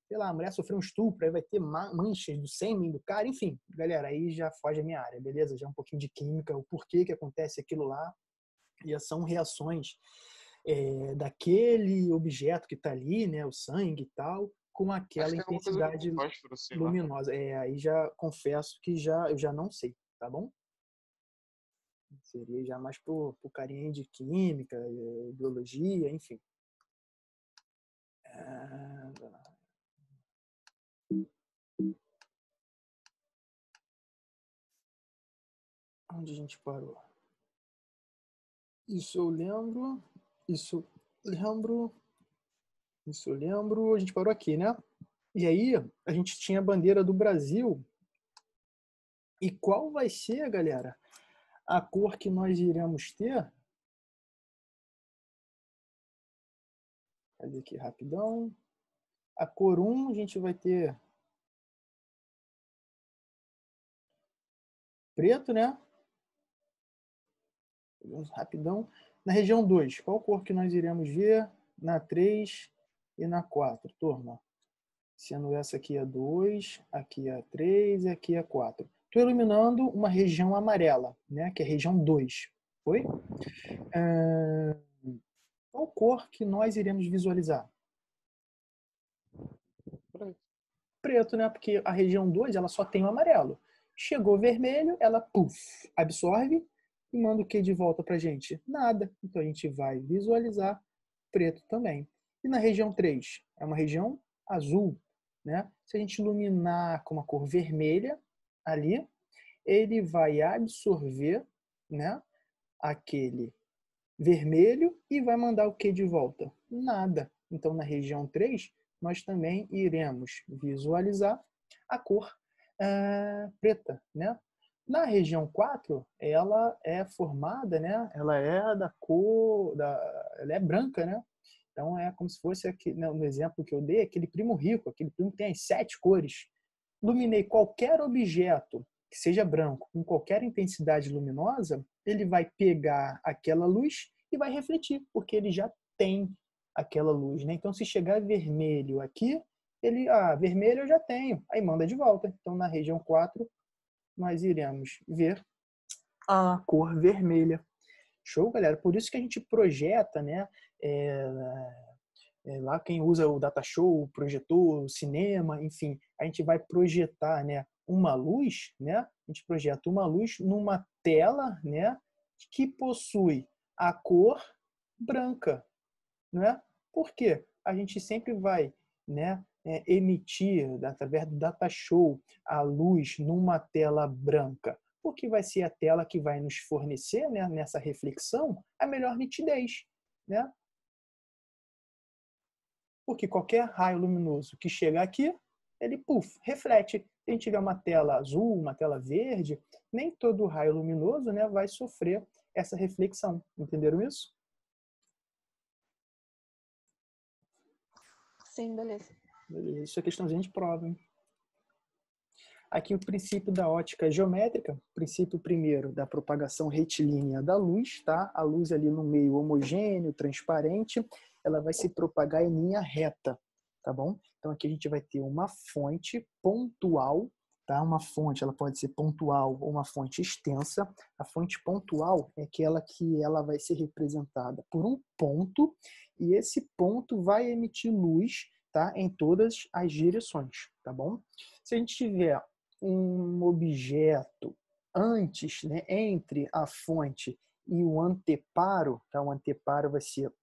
sei lá, a mulher sofreu um estupro, aí vai ter manchas do sêmen do cara, enfim, galera, aí já foge a minha área, beleza? Já um pouquinho de química, o porquê que acontece aquilo lá, e são reações daquele objeto que está ali, né, o sangue e tal, com aquela intensidade fósforo, luminosa. Aí já confesso que eu já não sei, tá bom? Seria já mais pro carinha de química, biologia, enfim. Onde a gente parou? Isso eu lembro. A gente parou aqui, né? E aí, a gente tinha a bandeira do Brasil. E qual vai ser, galera, a cor que nós iremos ter? Cadê aqui rapidão? A cor 1, a gente vai ter preto, né? Rapidão. Na região 2, qual cor que nós iremos ver? Na 3 e na 4, turma. Sendo essa aqui a 2, aqui a 3 e aqui a 4. Estou iluminando uma região amarela, né? Que é a região 2. Foi? Qual cor que nós iremos visualizar? Preto, né? Porque a região 2 ela só tem o amarelo. Chegou vermelho, ela absorve e manda o que de volta pra gente? Nada. Então a gente vai visualizar preto também. E na região 3? É uma região azul, né? Se a gente iluminar com uma cor vermelha ali, ele vai absorver, né, aquele vermelho e vai mandar o que de volta? Nada. Então na região 3, nós também iremos visualizar a cor preta, né? Na região 4, ela é formada, né? Ela é da cor, ela é branca, né? Então é como se fosse aqui, no exemplo que eu dei, aquele primo rico, aquele primo que tem as 7 cores. Iluminei qualquer objeto que seja branco, com qualquer intensidade luminosa, ele vai pegar aquela luz e vai refletir, porque ele já tem aquela luz, né? Então, se chegar vermelho aqui, ele, vermelho eu já tenho, aí manda de volta. Então, na região 4, nós iremos ver a cor vermelha. Show, galera? Por isso que a gente projeta, né? Lá quem usa o data show, o projetor, o cinema, enfim, a gente vai projetar, né, uma luz, né? A gente projeta uma luz numa tela, né, que possui a cor branca, né? Por quê? A gente sempre vai, né, emitir através do data show a luz numa tela branca, porque vai ser a tela que vai nos fornecer, né, nessa reflexão a melhor nitidez, né? Porque qualquer raio luminoso que chega aqui, ele reflete. Se a gente tiver uma tela azul, uma tela verde, nem todo raio luminoso, né, vai sofrer essa reflexão. Entenderam isso? Sim, beleza. Isso é questãozinha de prova, hein? Aqui o princípio da ótica geométrica, princípio primeiro da propagação retilínea da luz, tá? A luz ali no meio homogêneo, transparente, ela vai se propagar em linha reta, tá bom? Então aqui a gente vai ter uma fonte pontual, tá? Uma fonte, ela pode ser pontual ou uma fonte extensa. A fonte pontual é aquela que ela vai ser representada por um ponto e esse ponto vai emitir luz, tá? Em todas as direções, tá bom? Se a gente tiver um objeto antes, né, entre a fonte e o anteparo, tá? O anteparo vai ser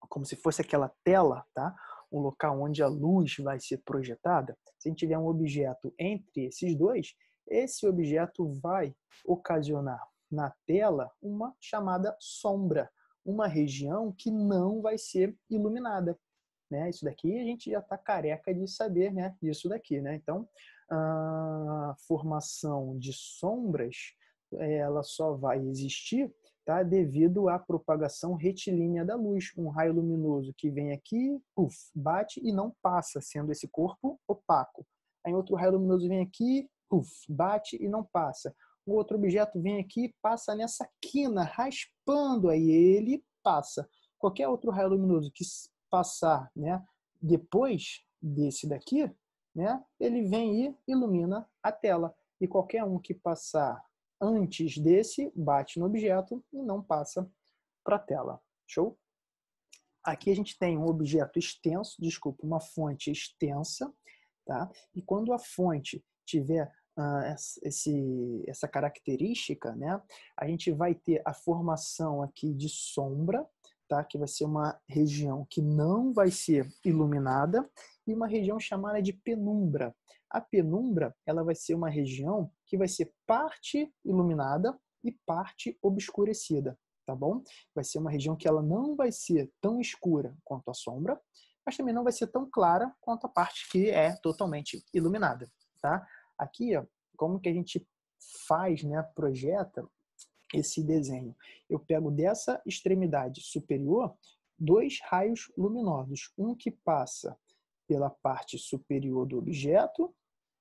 como se fosse aquela tela, tá? Um local onde a luz vai ser projetada. Se a gente tiver um objeto entre esses dois, esse objeto vai ocasionar na tela uma chamada sombra, uma região que não vai ser iluminada, né? Isso daqui a gente já está careca de saber, né? Isso daqui, né? Então, a formação de sombras, ela só vai existir, tá? Devido à propagação retilínea da luz. Um raio luminoso que vem aqui, puf, bate e não passa, sendo esse corpo opaco. Aí outro raio luminoso vem aqui, puf, bate e não passa. Um outro objeto vem aqui, passa nessa quina, raspando, aí ele passa. Qualquer outro raio luminoso que passar, né, depois desse daqui, né, ele vem e ilumina a tela. E qualquer um que passar antes desse, bate no objeto e não passa para a tela. Show? Aqui a gente tem um objeto extenso, desculpa, uma fonte extensa, tá? E quando a fonte tiver essa característica, né, a gente vai ter a formação aqui de sombra, tá? Que vai ser uma região que não vai ser iluminada e uma região chamada de penumbra. A penumbra, ela vai ser uma região que vai ser parte iluminada e parte obscurecida, tá bom? Vai ser uma região que ela não vai ser tão escura quanto a sombra, mas também não vai ser tão clara quanto a parte que é totalmente iluminada, tá? Aqui, ó, como que a gente faz, né, projeta esse desenho? Eu pego dessa extremidade superior dois raios luminosos, um que passa pela parte superior do objeto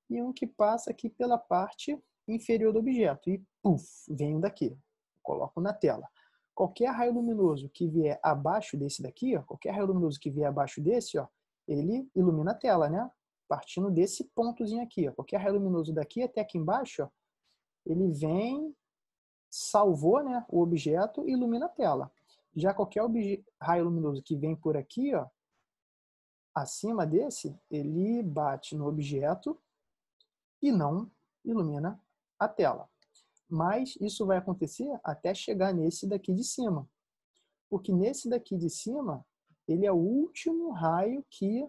e um que passa aqui pela parte inferior do objeto. E, puf, venho daqui. Coloco na tela. Qualquer raio luminoso que vier abaixo desse daqui, ó, qualquer raio luminoso que vier abaixo desse, ó, ele ilumina a tela, né? Partindo desse pontozinho aqui, ó. Qualquer raio luminoso daqui até aqui embaixo, ó, ele vem, salvou, né, o objeto e ilumina a tela. Já qualquer raio luminoso que vem por aqui, ó, acima desse, ele bate no objeto e não ilumina a tela. Mas isso vai acontecer até chegar nesse daqui de cima. Porque nesse daqui de cima, ele é o último raio que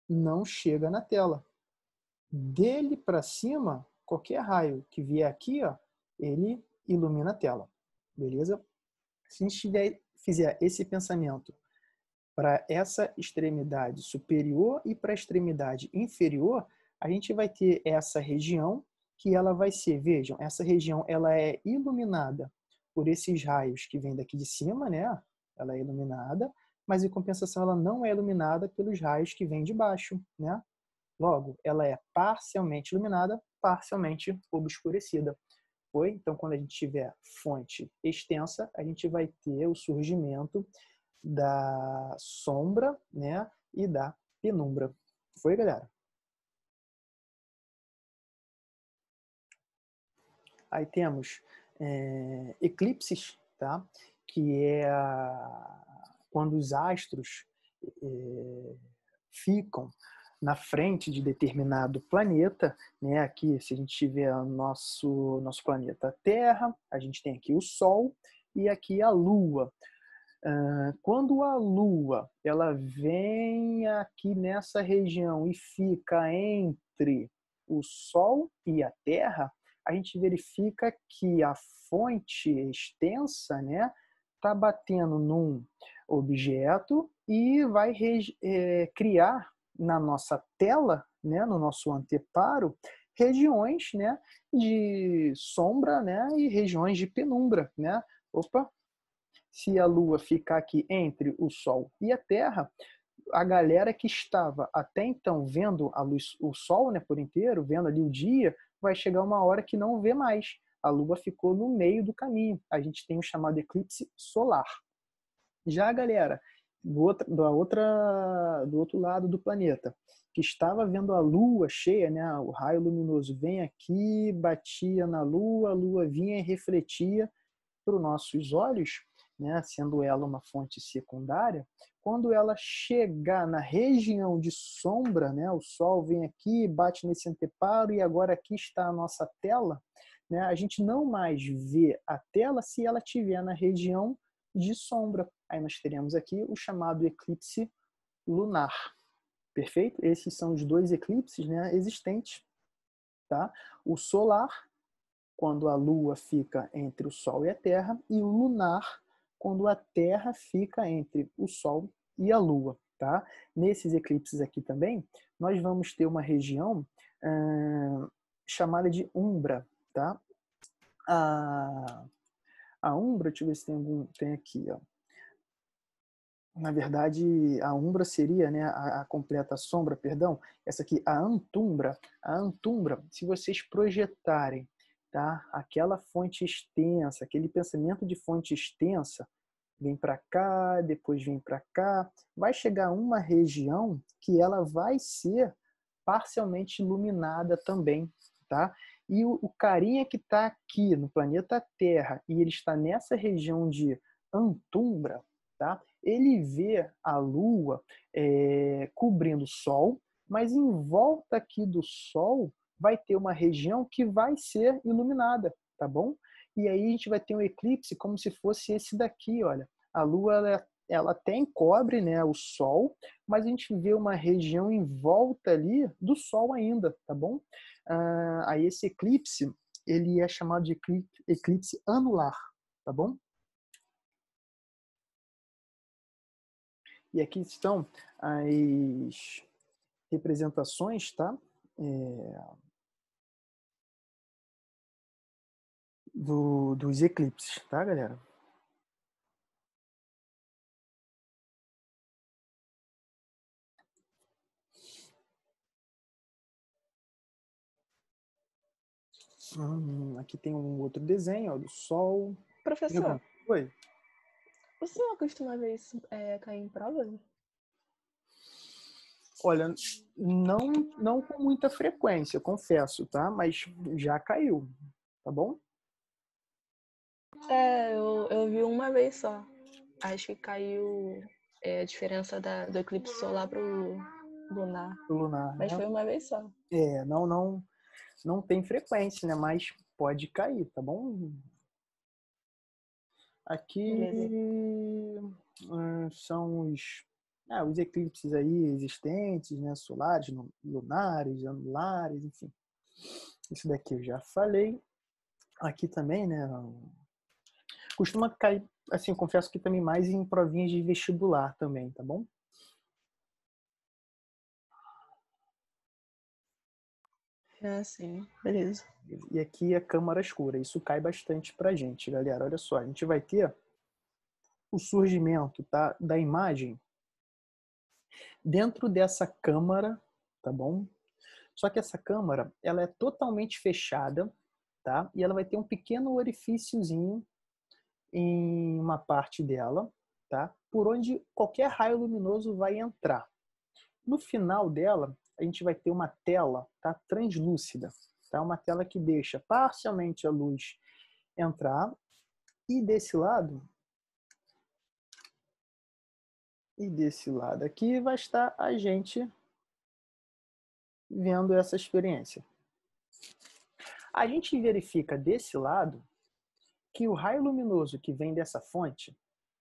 não chega na tela. Dele para cima, qualquer raio que vier aqui, ó, ele ilumina a tela. Beleza? Se a gente fizer esse pensamento para essa extremidade superior e para a extremidade inferior, a gente vai ter essa região que ela vai ser, vejam, essa região ela é iluminada por esses raios que vêm daqui de cima, né? Ela é iluminada, mas em compensação ela não é iluminada pelos raios que vêm de baixo, né? Logo, ela é parcialmente iluminada, parcialmente obscurecida. Foi? Então, quando a gente tiver fonte extensa, a gente vai ter o surgimento da sombra, né, e da penumbra. Foi, galera? Aí temos eclipses, tá? Que é quando os astros ficam na frente de determinado planeta, né? Aqui, se a gente tiver nosso planeta Terra, a gente tem aqui o Sol e aqui a Lua. Quando a Lua ela vem aqui nessa região e fica entre o Sol e a Terra, a gente verifica que a fonte extensa, né, está batendo num objeto e vai criar na nossa tela, né, no nosso anteparo, regiões, né, de sombra, né, e regiões de penumbra, né? Opa! Se a Lua ficar aqui entre o Sol e a Terra, a galera que estava até então vendo a luz, o Sol, né, por inteiro, vendo ali o dia, vai chegar uma hora que não vê mais. A Lua ficou no meio do caminho. A gente tem o chamado eclipse solar. Já a galera do outro lado do planeta, que estava vendo a lua cheia, né? O raio luminoso vem aqui, batia na lua, a lua vinha e refletia para os nossos olhos, né? Sendo ela uma fonte secundária. Quando ela chegar na região de sombra, né? O sol vem aqui, bate nesse anteparo e agora aqui está a nossa tela, né? A gente não mais vê a tela se ela estiver na região de sombra. Aí nós teremos aqui o chamado eclipse lunar. Perfeito? Esses são os dois eclipses, né, existentes. Tá? O solar, quando a Lua fica entre o Sol e a Terra, e o lunar, quando a Terra fica entre o Sol e a Lua. Tá? Nesses eclipses aqui também, nós vamos ter uma região chamada de umbra. Tá? A umbra, deixa eu ver se tem aqui, ó. Na verdade, a umbra seria, né, a completa sombra, perdão. Essa aqui, a antumbra. A antumbra, se vocês projetarem, tá, aquela fonte extensa, aquele pensamento de fonte extensa, vem para cá, depois vem para cá, vai chegar uma região que ela vai ser parcialmente iluminada também, tá? E o carinha que está aqui no planeta Terra e ele está nessa região de antumbra, tá? Ele vê a Lua cobrindo o Sol, mas em volta aqui do Sol vai ter uma região que vai ser iluminada, tá bom? E aí a gente vai ter um eclipse como se fosse esse daqui, olha. A Lua, ela até encobre, né, o Sol, mas a gente vê uma região em volta ali do Sol ainda, tá bom? Aí esse eclipse, ele é chamado de eclipse anular, tá bom? E aqui estão as representações, tá? Dos eclipses, tá, galera? Aqui tem um outro desenho, ó, do Sol. Professor, Oi. o senhor costuma ver isso cair em prova? Olha, não com muita frequência, confesso, tá? Mas já caiu, tá bom? Eu vi uma vez só. Acho que caiu a diferença do eclipse solar pro lunar. O lunar, Mas né? foi uma vez só. Não tem frequência, né? Mas pode cair, tá bom? Aqui são os eclipses aí existentes, né? Solares, lunares, anulares, enfim. Isso daqui eu já falei. Aqui também, né? Costuma cair, assim, confesso que também mais em provinhas de vestibular também, tá bom? Sim, beleza. E aqui é câmara escura. Isso cai bastante pra gente, galera. Olha só, a gente vai ter o surgimento, tá, da imagem dentro dessa câmara, tá bom? Só que essa câmara, ela é totalmente fechada, tá? E ela vai ter um pequeno orifíciozinho em uma parte dela, tá? Por onde qualquer raio luminoso vai entrar. No final dela, a gente vai ter uma tela, tá? Translúcida, tá? Uma tela que deixa parcialmente a luz entrar e desse lado aqui vai estar a gente vendo essa experiência. A gente verifica desse lado que o raio luminoso que vem dessa fonte,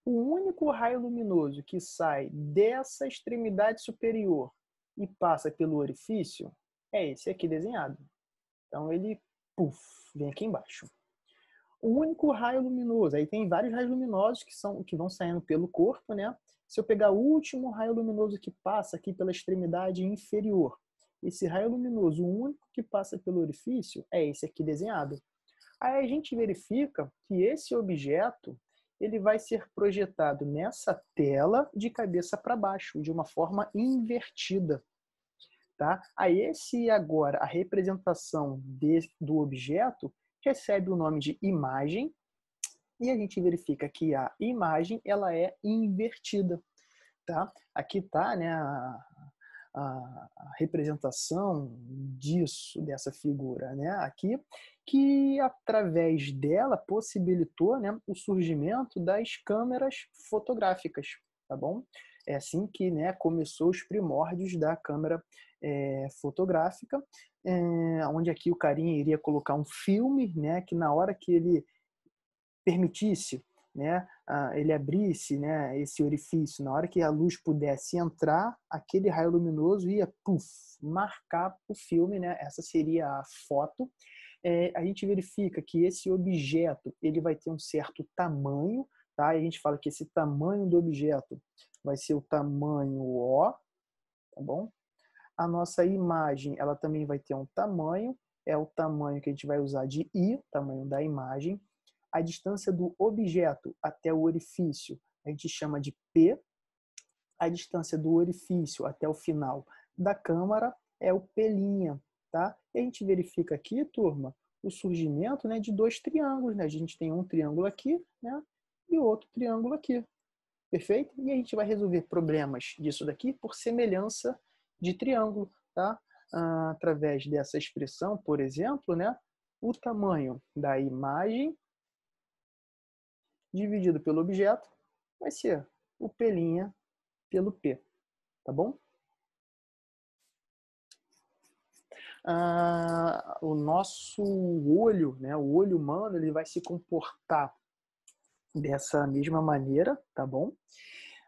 o único raio luminoso que sai dessa extremidade superior e passa pelo orifício é esse aqui desenhado. Então ele, vem aqui embaixo. O único raio luminoso, aí tem vários raios luminosos que vão saindo pelo corpo, né? Se eu pegar o último raio luminoso que passa aqui pela extremidade inferior, esse raio luminoso, o único que passa pelo orifício, é esse aqui desenhado. Aí a gente verifica que esse objeto ele vai ser projetado nessa tela de cabeça para baixo, de uma forma invertida. Tá? Aí agora, a representação do objeto recebe o nome de imagem e a gente verifica que a imagem ela é invertida. tá? Aqui está, né, a representação dessa figura, né? Aqui, que através dela possibilitou, né, o surgimento das câmeras fotográficas, tá bom? É assim que, né, começou os primórdios da câmera fotográfica, onde aqui o carinha iria colocar um filme, né, que na hora que ele permitisse, né, ele abrisse, né, esse orifício, na hora que a luz pudesse entrar, aquele raio luminoso ia marcar o filme, né? Essa seria a foto. A gente verifica que esse objeto ele vai ter um certo tamanho, tá? E a gente fala que esse tamanho do objeto vai ser o tamanho O, tá bom? A nossa imagem, ela também vai ter um tamanho, é o tamanho que a gente vai usar de I, tamanho da imagem. A distância do objeto até o orifício a gente chama de P. A distância do orifício até o final da câmara é o P', tá? E a gente verifica aqui, turma, o surgimento, né, de dois triângulos, né? A gente tem um triângulo aqui, né, e outro triângulo aqui. Perfeito? E a gente vai resolver problemas disso daqui por semelhança de triângulo, tá? Através dessa expressão, por exemplo, né, o tamanho da imagem dividido pelo objeto vai ser o P' pelo P, tá bom? O nosso olho, né, o olho humano, ele vai se comportar dessa mesma maneira, tá bom?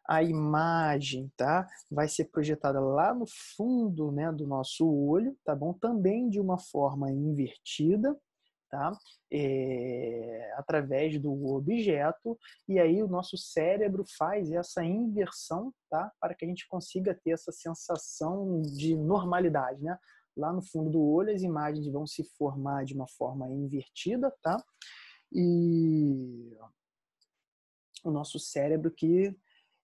A imagem, tá, vai ser projetada lá no fundo, né, do nosso olho, tá bom? Também de uma forma invertida, tá? Através do objeto, e aí o nosso cérebro faz essa inversão, tá? Para que a gente consiga ter essa sensação de normalidade, né? Lá no fundo do olho as imagens vão se formar de uma forma invertida, tá? E o nosso cérebro que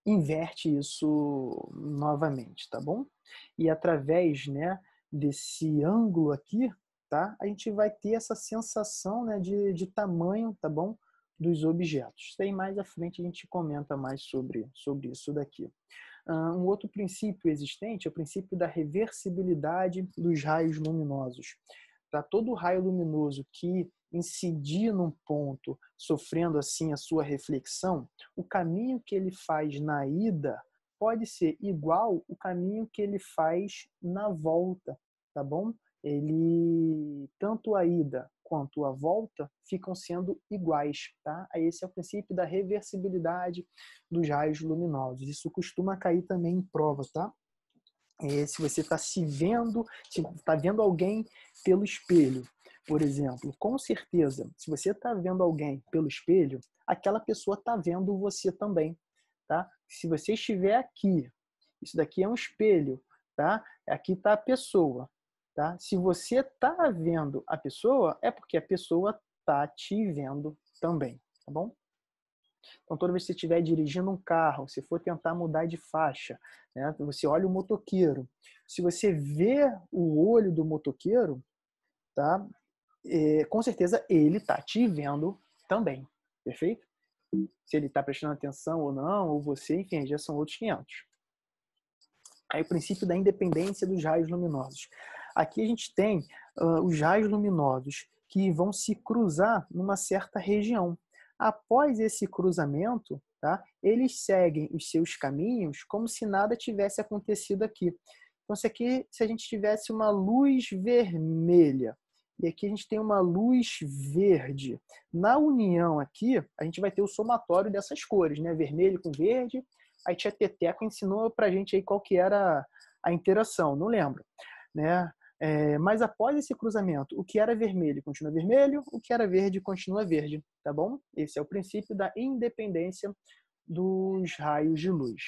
inverte isso novamente, tá bom? E através, né, desse ângulo aqui, tá? A gente vai ter essa sensação, né, de tamanho, tá bom? Dos objetos. Daí mais à frente a gente comenta mais sobre isso daqui. Um outro princípio existente é o princípio da reversibilidade dos raios luminosos. Para todo raio luminoso que incidir num ponto, sofrendo assim a sua reflexão, o caminho que ele faz na ida pode ser igual o caminho que ele faz na volta, tá bom? Tanto a ida quanto a volta ficam sendo iguais, tá? Esse é o princípio da reversibilidade dos raios luminosos. Isso costuma cair também em prova, tá? Se você está se vendo alguém pelo espelho, por exemplo, com certeza, se você está vendo alguém pelo espelho, aquela pessoa está vendo você também, tá? Se você estiver aqui, isso daqui é um espelho, tá? Aqui está a pessoa, tá? Se você está vendo a pessoa, é porque a pessoa está te vendo também, tá bom? Então, toda vez que você estiver dirigindo um carro, se for tentar mudar de faixa, né, você olha o motoqueiro. Se você vê o olho do motoqueiro, tá, com certeza ele está te vendo também. Perfeito? Se ele está prestando atenção ou não, ou você, enfim, já são outros 500. Aí o princípio da independência dos raios luminosos. Aqui a gente tem os raios luminosos que vão se cruzar numa certa região. Após esse cruzamento, tá, eles seguem os seus caminhos como se nada tivesse acontecido aqui. Então, se a gente tivesse uma luz vermelha e aqui a gente tem uma luz verde, na união aqui, a gente vai ter o somatório dessas cores, né? Vermelho com verde. A tia Teteco ensinou pra gente aí qual que era a interação, não lembro, né? Mas após esse cruzamento, o que era vermelho continua vermelho, o que era verde continua verde, tá bom? Esse é o princípio da independência dos raios de luz.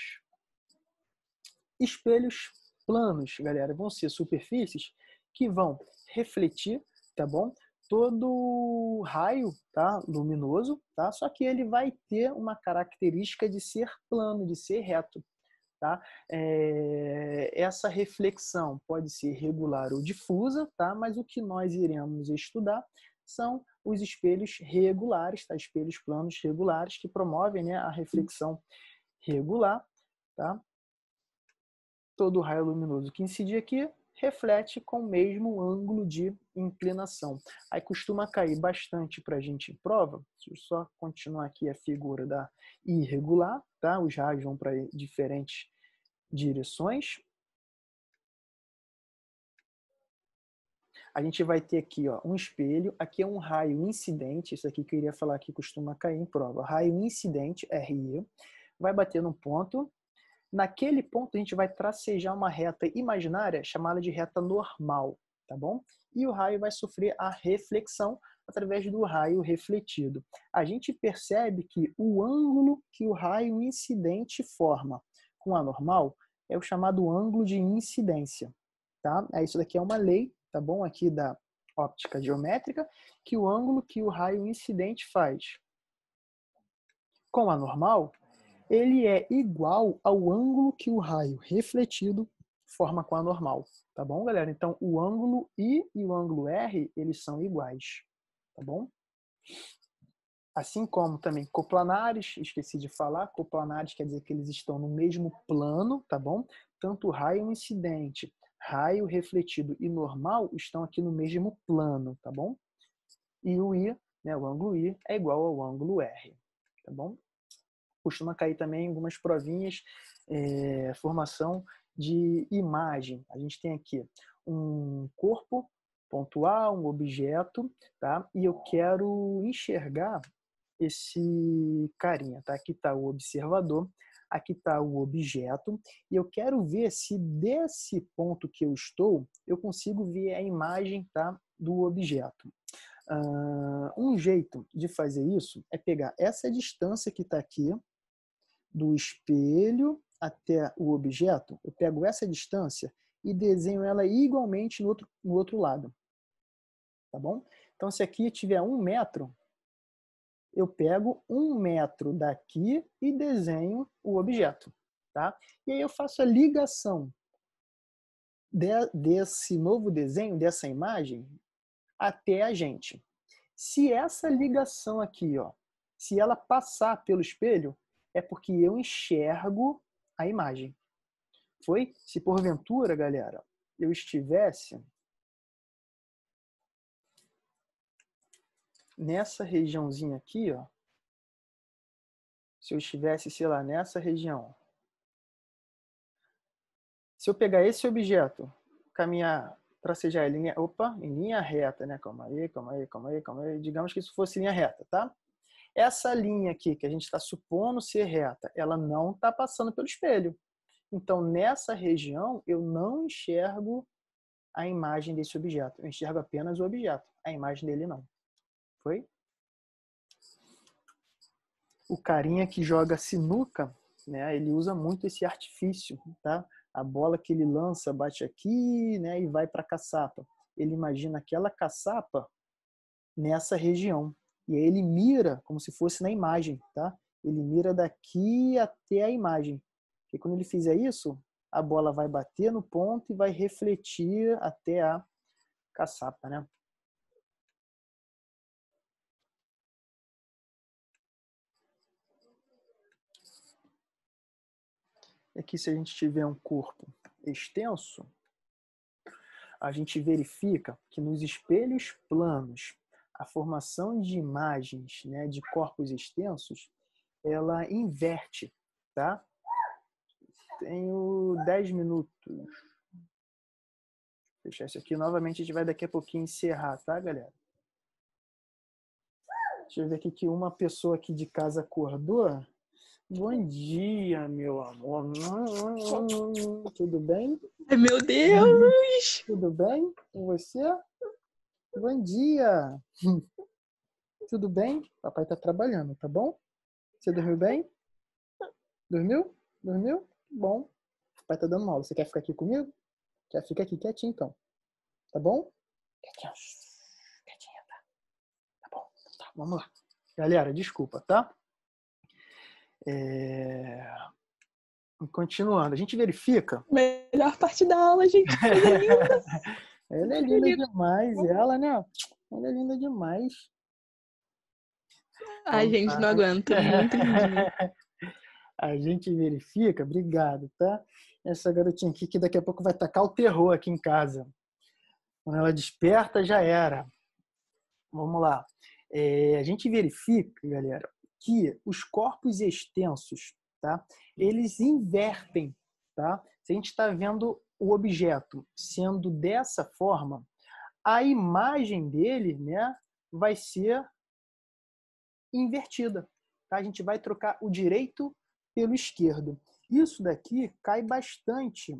Espelhos planos, galera, vão ser superfícies que vão refletir, tá bom? Todo raio, tá, luminoso, tá? Só que ele vai ter uma característica de ser plano, de ser reto. Tá? Essa reflexão pode ser regular ou difusa, tá? Mas o que nós iremos estudar são os espelhos regulares, tá? Espelhos planos regulares que promovem, né, a reflexão regular, tá? todo raio luminoso que incidir aqui reflete com o mesmo ângulo de inclinação. Aí costuma cair bastante para a gente em prova. Deixa eu só continuar aqui a figura da irregular, tá? Os raios vão para diferentes direções. A gente vai ter aqui, ó, um espelho. Aqui é um raio incidente. Isso aqui que eu iria falar que costuma cair em prova. Raio incidente, RI, vai bater num ponto. Naquele ponto, a gente vai tracejar uma reta imaginária chamada de reta normal, tá bom? E o raio vai sofrer a reflexão através do raio refletido. A gente percebe que o ângulo que o raio incidente forma com a normal é o chamado ângulo de incidência, tá? Isso daqui é uma lei, tá bom? Aqui da óptica geométrica, que o ângulo que o raio incidente faz com a normal ele é igual ao ângulo que o raio refletido forma com a normal, tá bom, galera? Então, o ângulo I e o ângulo R, eles são iguais, tá bom? Assim como também coplanares, esqueci de falar, coplanares quer dizer que eles estão no mesmo plano, tá bom? Tanto raio incidente, raio refletido e normal estão aqui no mesmo plano, tá bom? E o I, né, o ângulo I, é igual ao ângulo R, tá bom? Costuma cair também algumas provinhas, formação de imagem. A gente tem aqui um corpo pontual, um objeto, tá? E eu quero enxergar esse carinha, tá? Aqui está o observador, aqui está o objeto, e eu quero ver se desse ponto que eu estou, eu consigo ver a imagem, tá, do objeto. Um jeito de fazer isso é pegar essa distância que está aqui, do espelho até o objeto, eu pego essa distância e desenho ela igualmente no outro lado. Tá bom? Então, se aqui tiver 1 metro, eu pego 1 metro daqui e desenho o objeto. Tá? E aí eu faço a ligação desse novo desenho, dessa imagem, até a gente. Se essa ligação aqui, ó, se ela passar pelo espelho, é porque eu enxergo a imagem. Foi? Se porventura, galera, eu estivesse nessa regiãozinha aqui, ó, se eu estivesse, sei lá, nessa região, se eu pegar esse objeto, caminhar, tracejar em linha reta, né? Calma aí. Digamos que isso fosse linha reta, tá? Essa linha aqui, que a gente está supondo ser reta, ela não está passando pelo espelho. Então, nessa região, eu não enxergo a imagem desse objeto. Eu enxergo apenas o objeto. A imagem dele não. Foi? O carinha que joga sinuca, né, ele usa muito esse artifício, tá? A bola que ele lança bate aqui, né, e vai para a caçapa. Ele imagina aquela caçapa nessa região. E aí ele mira como se fosse na imagem, tá? Ele mira daqui até a imagem. E quando ele fizer isso, a bola vai bater no ponto e vai refletir até a caçapa, né? Aqui, se a gente tiver um corpo extenso, a gente verifica que nos espelhos planos, a formação de imagens, né, de corpos extensos, ela inverte, tá? Tenho 10 minutos. Vou fechar isso aqui. Novamente, a gente vai daqui a pouquinho encerrar, tá, galera? Deixa eu ver aqui que uma pessoa aqui de casa acordou. Bom dia, meu amor. Tudo bem? Ai, meu Deus! Tudo bem com você? Bom dia! Tudo bem? Papai tá trabalhando, tá bom? Você dormiu bem? Dormiu? Dormiu? Bom. Papai tá dando aula. Você quer ficar aqui comigo? Quer ficar aqui quietinho, então. Tá bom? Quietinho. Quietinho, tá? Tá bom. Tá, vamos lá. Galera, desculpa, tá? Continuando. A gente verifica. Melhor parte da aula, gente. Coisa linda. Ela é linda demais. Ela, né? Ela é linda demais. Ai, gente, não aguento. Muito lindinha. A gente verifica, obrigado, tá? Essa garotinha aqui que daqui a pouco vai tacar o terror aqui em casa. Quando ela desperta, já era. Vamos lá. A gente verifica, galera, que os corpos extensos, tá? Eles invertem, tá? Se a gente está vendo o objeto sendo dessa forma, a imagem dele, né, vai ser invertida, tá? A gente vai trocar o direito pelo esquerdo. Isso daqui cai bastante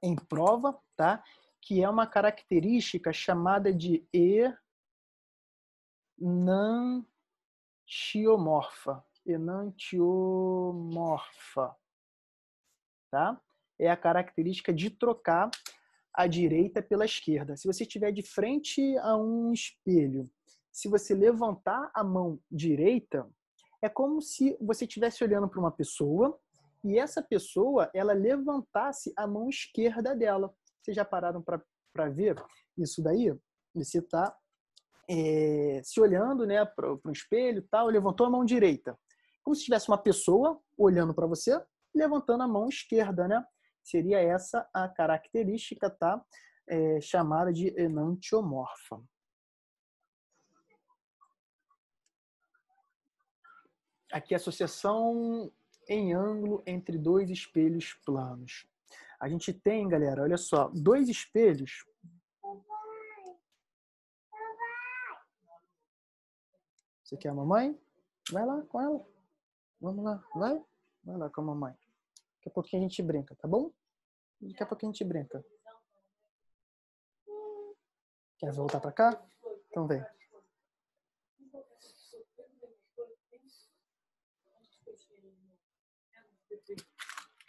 em prova, tá? Que é uma característica chamada de enantiomorfa. Enantiomorfa, tá? É a característica de trocar a direita pela esquerda. Se você estiver de frente a um espelho, se você levantar a mão direita, é como se você estivesse olhando para uma pessoa e essa pessoa, ela levantasse a mão esquerda dela. Vocês já pararam para ver isso daí? Você está se olhando, né, para o espelho e tal, levantou a mão direita. Como se tivesse uma pessoa olhando para você, levantando a mão esquerda, né? Seria essa a característica, tá? Chamada de enantiomorfa. Aqui a associação em ângulo entre dois espelhos planos. A gente tem, galera, olha só, dois espelhos. Você quer a mamãe? Vai lá com ela. Vamos lá, vai? Vai lá com a mamãe. Daqui a pouquinho a gente brinca, tá bom? Daqui a pouquinho a gente brinca. Quer voltar pra cá? Então vem.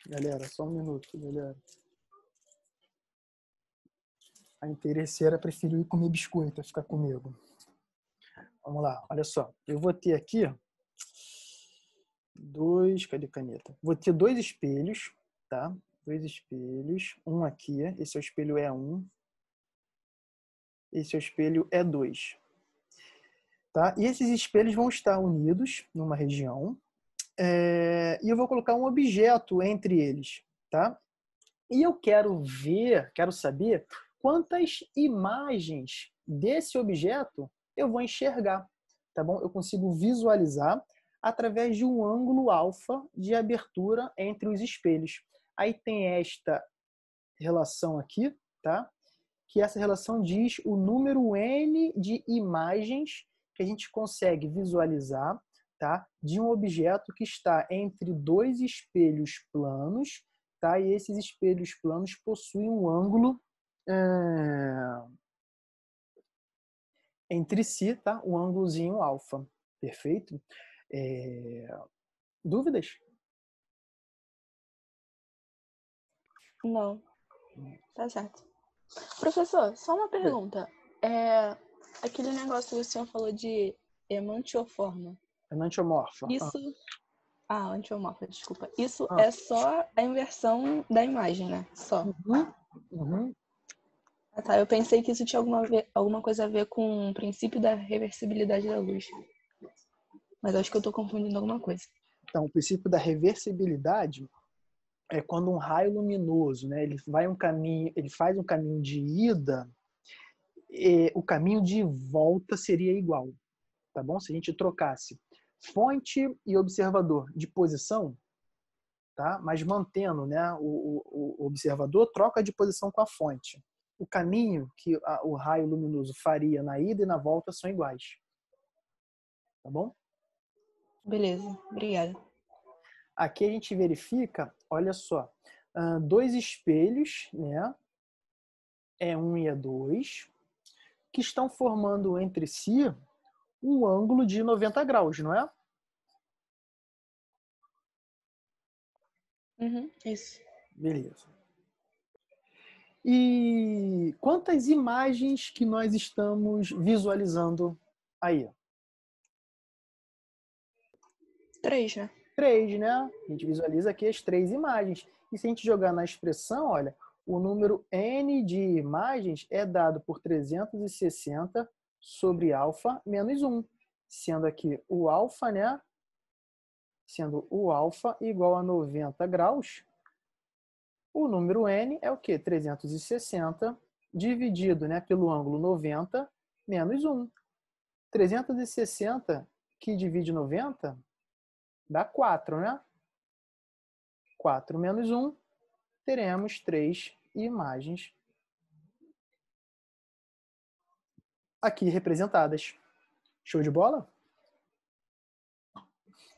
Galera, só um minuto, galera. A interesseira preferiu ir comer biscoito, ficar comigo. Vamos lá, olha só. Eu vou ter aqui cadê a caneta? Vou ter dois espelhos, tá? Dois espelhos. Um aqui, esse é o espelho E1. Esse é o espelho E2. Tá? E esses espelhos vão estar unidos numa região. E eu vou colocar um objeto entre eles, tá? E eu quero saber quantas imagens desse objeto eu vou enxergar, tá bom? Eu consigo visualizar através de um ângulo alfa de abertura entre os espelhos. Aí tem esta relação aqui, tá? Que essa relação diz o número N de imagens que a gente consegue visualizar, tá? De um objeto que está entre dois espelhos planos, tá? E esses espelhos planos possuem um ângulo entre si, tá? Um ângulozinho alfa. Perfeito? Dúvidas? Não. Tá certo. Professor, só uma pergunta. Aquele negócio que o senhor falou de enantioforma. Enantiomorfa. Isso... antiomorfa, desculpa. Isso é só a inversão da imagem, né? Só. Uhum. Ah, tá. Eu pensei que isso tinha alguma coisa a ver com o princípio da reversibilidade da luz. Mas acho que eu tô confundindo alguma coisa. Então, o princípio da reversibilidade é quando um raio luminoso, né, ele faz um caminho de ida, o caminho de volta seria igual, tá bom? Se a gente trocasse fonte e observador de posição, tá? Mas mantendo, né, o observador troca de posição com a fonte. O caminho que o raio luminoso faria na ida e na volta são iguais. Tá bom? Beleza, obrigada. Aqui a gente verifica, olha só, dois espelhos, né? E1 e E2, que estão formando entre si um ângulo de 90 graus, não é? Isso. Beleza. E quantas imagens que nós estamos visualizando aí? 3, né? 3, né? A gente visualiza aqui as 3 imagens. E se a gente jogar na expressão, olha, o número N de imagens é dado por 360 sobre alfa menos 1. Sendo aqui o alfa, né? Sendo o alfa igual a 90 graus O número n é o quê? 360 dividido, né, pelo ângulo 90 menos 1. 360 que divide 90 dá 4, né? 4 menos 1, teremos 3 imagens aqui representadas. Show de bola?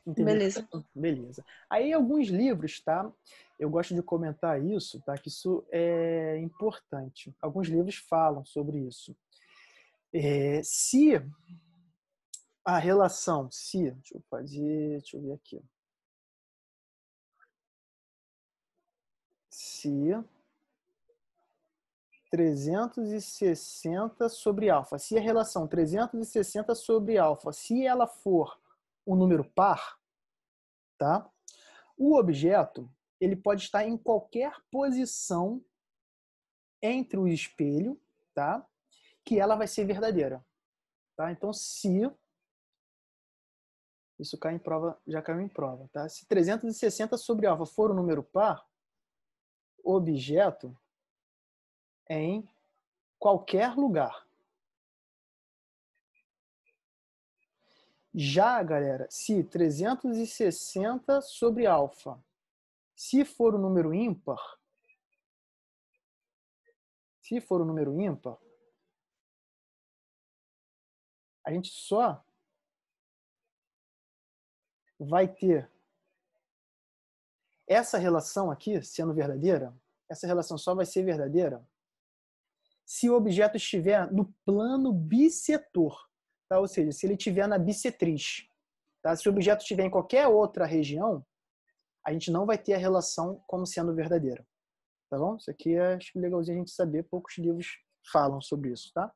Entendeu? Beleza. Beleza. Aí alguns livros, tá? Eu gosto de comentar isso, tá? Que isso é importante. Alguns livros falam sobre isso. Se a relação, deixa eu ver aqui. Se 360 sobre alfa, se a relação 360 sobre alfa, se ela for um número par, tá? O objeto, ele pode estar em qualquer posição entre o espelho, tá? Que ela vai ser verdadeira, tá? Então, se isso cai em prova, já caiu em prova, tá? Se 360 sobre alfa for um número par, o objeto é em qualquer lugar. Já, galera, se 360 sobre alfa, se for um número ímpar, a gente só vai ter essa relação aqui sendo verdadeira, essa relação só vai ser verdadeira se o objeto estiver no plano bissetor, tá? Ou seja, se ele estiver na bissetriz. Tá? Se o objeto estiver em qualquer outra região, a gente não vai ter a relação como sendo verdadeira. Tá bom? Isso aqui acho legalzinho a gente saber, poucos livros falam sobre isso, tá?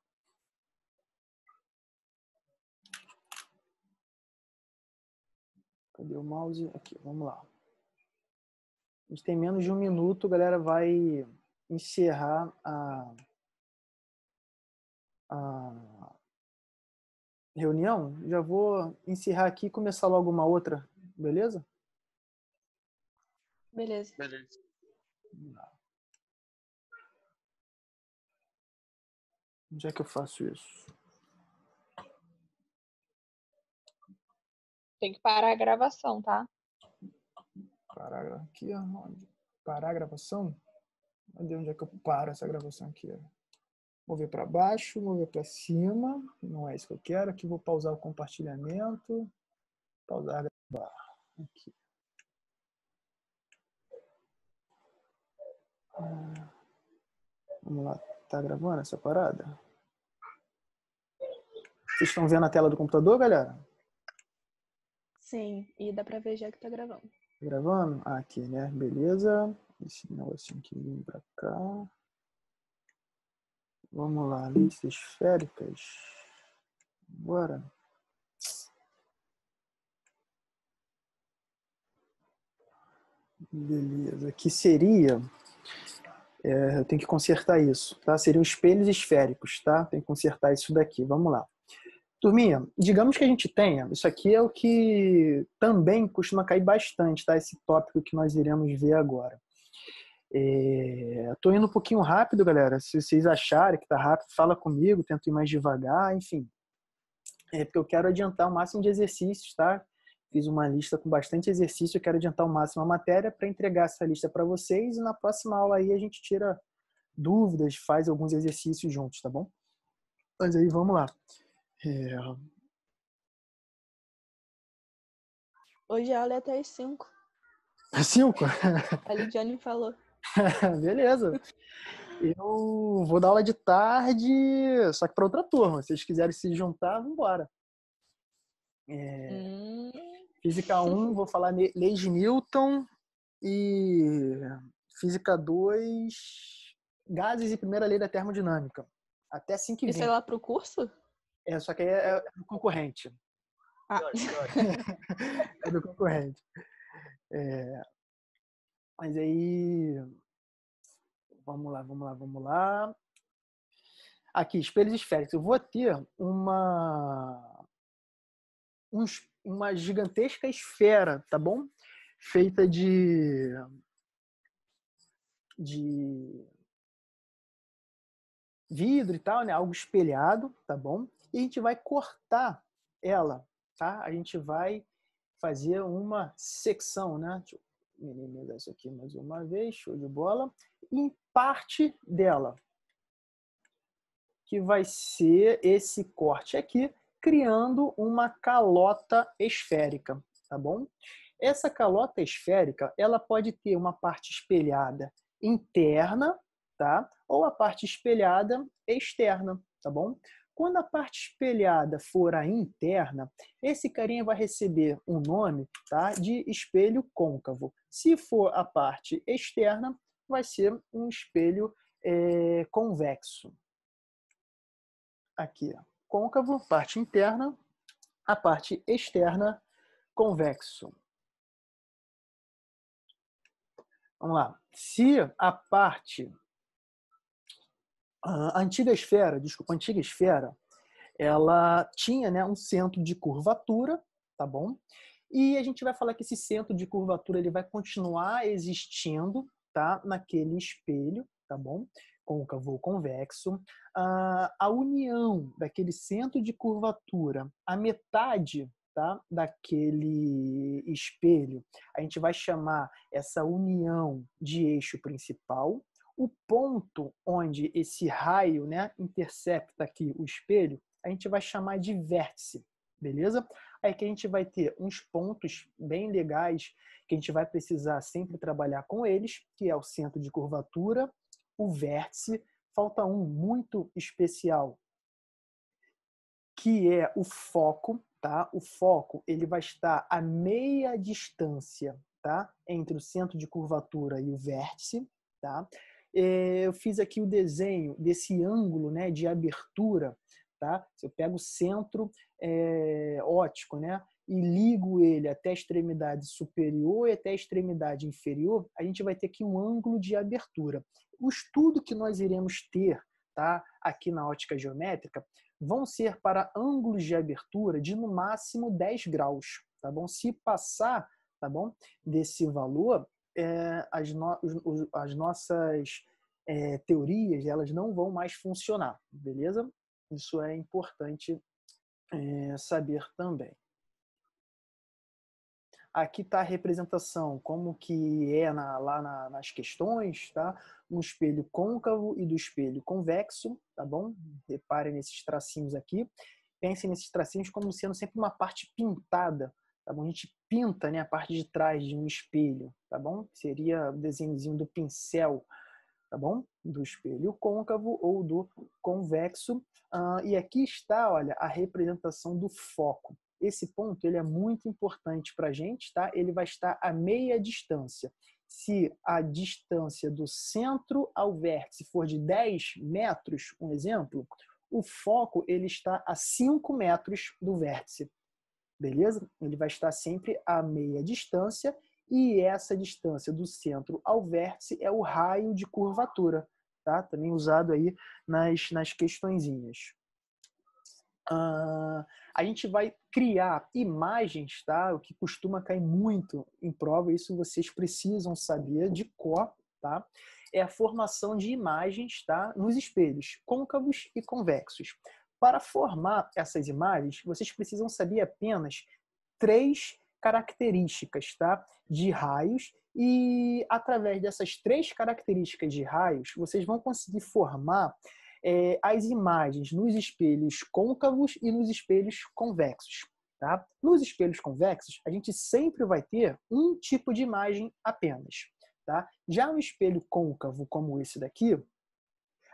Cadê o mouse? Aqui, vamos lá. A gente tem menos de 1 minuto, a galera vai encerrar a reunião. Já vou encerrar aqui e começar logo uma outra, beleza? Beleza. Beleza. Onde é que eu faço isso? Tem que parar a gravação, tá? Parar aqui, onde? Parar a gravação? Cadê onde é que eu paro essa gravação aqui? Mover para baixo, mover para cima. Não é isso que eu quero. Aqui vou pausar o compartilhamento. Pausar, gravar. Aqui. Vamos lá. Tá gravando essa parada? Vocês estão vendo a tela do computador, galera? Sim, e dá pra ver já que tá gravando. Tá gravando? Ah, aqui, né? Beleza. Esse negocinho aqui vem pra cá. Vamos lá. Listas esféricas. Bora. Beleza. Aqui seria... eu tenho que consertar isso, tá? Seriam espelhos esféricos, tá? Tem que consertar isso daqui. Vamos lá. Turminha, digamos que a gente tenha, isso aqui é o que também costuma cair bastante, tá? Esse tópico que nós iremos ver agora. Tô indo um pouquinho rápido, galera. Se vocês acharem que tá rápido, fala comigo, tento ir mais devagar, enfim. Porque eu quero adiantar o máximo de exercícios, tá? Fiz uma lista com bastante exercício, eu quero adiantar o máximo a matéria para entregar essa lista para vocês e na próxima aula aí a gente tira dúvidas, faz alguns exercícios juntos, tá bom? Mas aí vamos lá. Hoje a aula é até às 5. 5? A Lidiane falou. Beleza. Eu vou dar aula de tarde, só que para outra turma. Se vocês quiserem se juntar, vamos embora. Física 1, vou falar leis de Newton e Física 2, gases e primeira lei da termodinâmica. Até 5h20. Isso é lá pro curso? Só que aí é do concorrente. Ah. É do concorrente. Mas aí... Vamos lá. Aqui, espelhos esféricos. Eu vou ter uma gigantesca esfera, tá bom? Feita de de vidro e tal, né? Algo espelhado, tá bom? E a gente vai cortar ela, tá? A gente vai fazer uma secção, né? Deixa eu minimizar isso aqui mais uma vez, show de bola. Em parte dela, que vai ser esse corte aqui, criando uma calota esférica, tá bom? Essa calota esférica, ela pode ter uma parte espelhada interna, tá? Ou a parte espelhada externa, tá bom? Quando a parte espelhada for a interna, esse carinha vai receber um nome, tá? De espelho côncavo. Se for a parte externa, vai ser um espelho convexo. Aqui, ó, côncavo, parte interna, a parte externa, convexo. Vamos lá. Se a parte, a antiga esfera, ela tinha, né, um centro de curvatura, tá bom? E a gente vai falar que esse centro de curvatura ele vai continuar existindo, tá? Naquele espelho, tá bom? Côncavo ou convexo. A união daquele centro de curvatura, a metade, tá? Daquele espelho, a gente vai chamar essa união de eixo principal. O ponto onde esse raio, né, intercepta aqui o espelho, a gente vai chamar de vértice, beleza? Aí que a gente vai ter uns pontos bem legais que a gente vai precisar sempre trabalhar com eles, que é o centro de curvatura, o vértice. Falta um muito especial, que é o foco, tá? O foco, ele vai estar a meia distância, tá? Entre o centro de curvatura e o vértice, tá? Eu fiz aqui o desenho desse ângulo, né, de abertura, tá? Se eu pego o centro óptico, né, e ligo ele até a extremidade superior e até a extremidade inferior, a gente vai ter aqui um ângulo de abertura. O estudo que nós iremos ter, tá, aqui na ótica geométrica, vão ser para ângulos de abertura de no máximo 10 graus, tá bom? Se passar, tá bom, desse valor, as nossas teorias, elas não vão mais funcionar, beleza? Isso é importante saber também. Aqui está a representação, como que é lá nas questões, tá? Um espelho côncavo e do espelho convexo, tá bom? Reparem nesses tracinhos aqui. Pensem nesses tracinhos como sendo sempre uma parte pintada, tá bom? A gente pinta, né, a parte de trás de um espelho, tá bom? Seria o desenhozinho do pincel, tá bom? Do espelho côncavo ou do convexo. E aqui está, olha, a representação do foco. Esse ponto ele é muito importante para a gente, tá? Ele vai estar a meia distância. Se a distância do centro ao vértice for de 10 metros, um exemplo, o foco ele está a 5 metros do vértice, beleza? Ele vai estar sempre a meia distância e essa distância do centro ao vértice é o raio de curvatura, tá? Também usado aí nas questõezinhas. A gente vai criar imagens, tá? O que costuma cair muito em prova, isso vocês precisam saber de cor, tá? É a formação de imagens, tá? Nos espelhos côncavos e convexos. Para formar essas imagens, vocês precisam saber apenas 3 características, tá? De raios, e através dessas 3 características de raios, vocês vão conseguir formar as imagens nos espelhos côncavos e nos espelhos convexos. Tá? Nos espelhos convexos, a gente sempre vai ter um tipo de imagem apenas. Tá? Já no espelho côncavo, como esse daqui,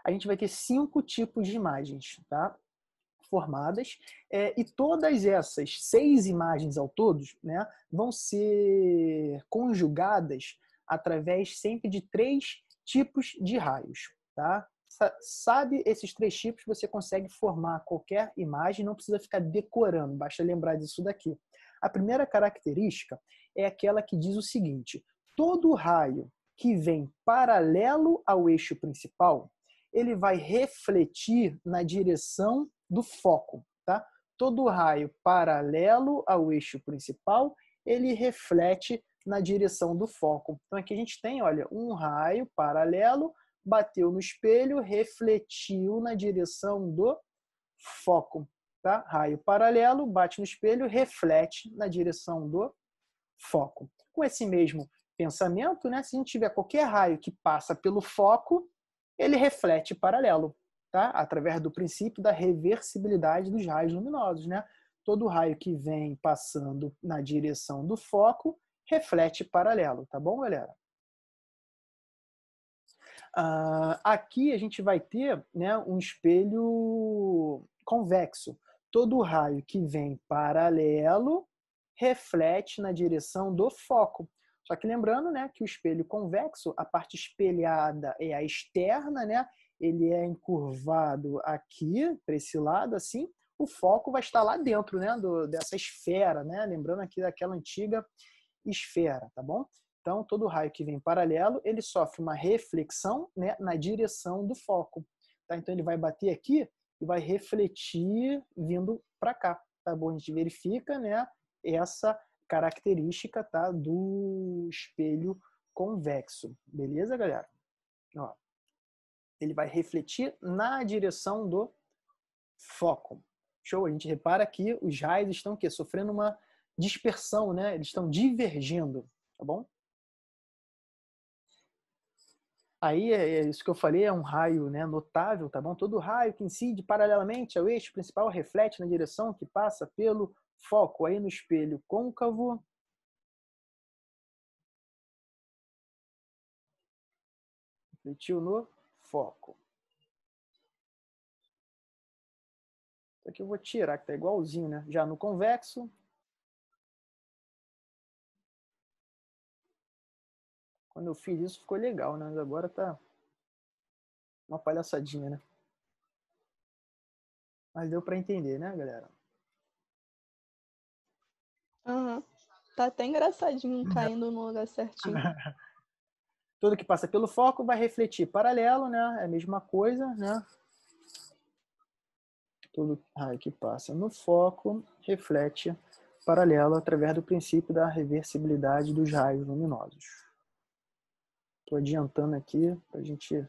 a gente vai ter 5 tipos de imagens, tá? Formadas, e todas essas 6 imagens ao todo, né, vão ser conjugadas através sempre de 3 tipos de raios. Tá? Sabe esses 3 tipos, você consegue formar qualquer imagem, não precisa ficar decorando, basta lembrar disso daqui. A primeira característica é aquela que diz o seguinte: todo raio que vem paralelo ao eixo principal, ele vai refletir na direção do foco. Tá? Todo raio paralelo ao eixo principal, ele reflete na direção do foco. Então aqui a gente tem, olha, um raio paralelo, bateu no espelho, refletiu na direção do foco. Tá? Raio paralelo, bate no espelho, reflete na direção do foco. Com esse mesmo pensamento, né, se a gente tiver qualquer raio que passa pelo foco, ele reflete paralelo, tá? Através do princípio da reversibilidade dos raios luminosos. Né? Todo raio que vem passando na direção do foco reflete paralelo, tá bom, galera? Aqui a gente vai ter, né, um espelho convexo. Todo raio que vem paralelo reflete na direção do foco. Só que lembrando, né, que o espelho convexo, a parte espelhada é a externa, né? Ele é encurvado aqui, para esse lado, assim. O foco vai estar lá dentro, né, dessa esfera, né? Lembrando aqui daquela antiga esfera, tá bom? Então, todo raio que vem paralelo, ele sofre uma reflexão, né, na direção do foco. Tá? Então, ele vai bater aqui e vai refletir vindo para cá. Tá bom? A gente verifica, né, essa característica, tá, do espelho convexo. Beleza, galera? Ó, ele vai refletir na direção do foco. Show? A gente repara que os raios estão aqui, sofrendo uma dispersão, né? Eles estão divergindo, tá bom? Aí, é isso que eu falei, é um raio, né, notável, tá bom? Todo raio que incide paralelamente ao eixo principal reflete na direção que passa pelo foco. Aí no espelho côncavo, refletiu no foco. Isso aqui eu vou tirar, que tá igualzinho, né? Já no convexo, quando eu fiz isso ficou legal, né? Mas agora tá uma palhaçadinha, né? Mas deu para entender, né, galera? Uhum. Tá até engraçadinho caindo no lugar certinho. Tudo que passa pelo foco vai refletir paralelo, né? É a mesma coisa, né? Tudo raio que passa no foco reflete paralelo através do princípio da reversibilidade dos raios luminosos. Estou adiantando aqui para a gente...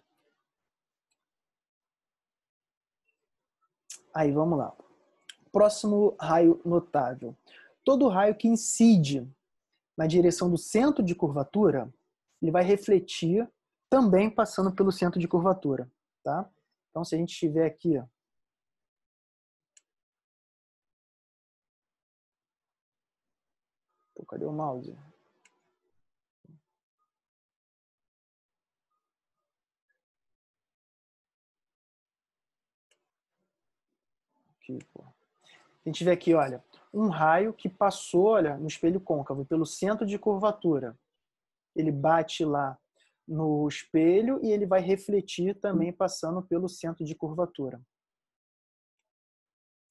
Aí, vamos lá. Próximo raio notável. Todo raio que incide na direção do centro de curvatura, ele vai refletir também passando pelo centro de curvatura, tá? Então, se a gente tiver aqui, ó, pô, cadê o mouse? Aqui, pô. A gente vê aqui, olha, um raio que passou, olha, no espelho côncavo, pelo centro de curvatura. Ele bate lá no espelho e ele vai refletir também passando pelo centro de curvatura.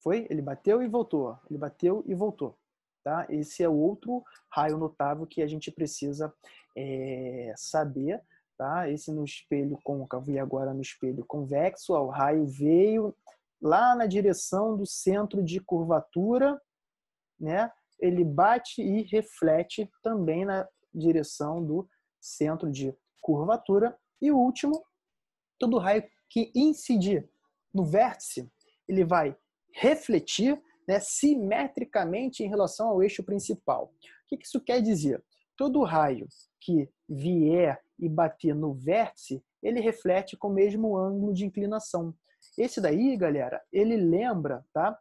Foi? Ele bateu e voltou. Ele bateu e voltou. Tá? Esse é o outro raio notável que a gente precisa saber. Tá? Esse no espelho côncavo e agora no espelho convexo. Ó, o raio veio lá na direção do centro de curvatura, né? Ele bate e reflete também na direção do centro de curvatura. E o último, todo raio que incidir no vértice, ele vai refletir, né, simetricamente em relação ao eixo principal. O que isso quer dizer? Todo raio que vier e bater no vértice, ele reflete com o mesmo ângulo de inclinação. Esse daí, galera, ele lembra, tá,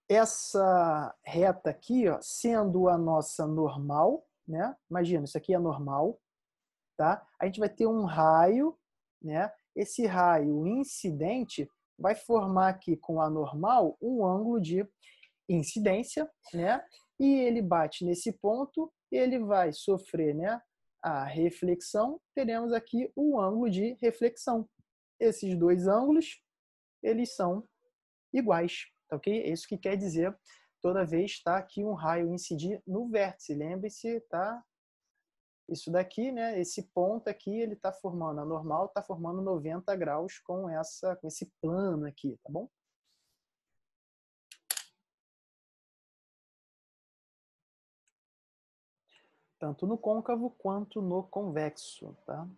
essa reta aqui, ó, sendo a nossa normal, né? Imagina, isso aqui é normal, tá? A gente vai ter um raio, né? Esse raio incidente vai formar aqui com a normal um ângulo de incidência, né? E ele bate nesse ponto, ele vai sofrer, né, a reflexão, teremos aqui o ângulo de reflexão. Esses dois ângulos, eles são iguais, tá ok? É isso que quer dizer toda vez tá, que um raio incidir no vértice. Lembre-se, tá? Isso daqui, né? Esse ponto aqui, ele está formando, a normal está formando 90 graus com esse plano aqui, tá bom? tanto no côncavo quanto no convexo, tá?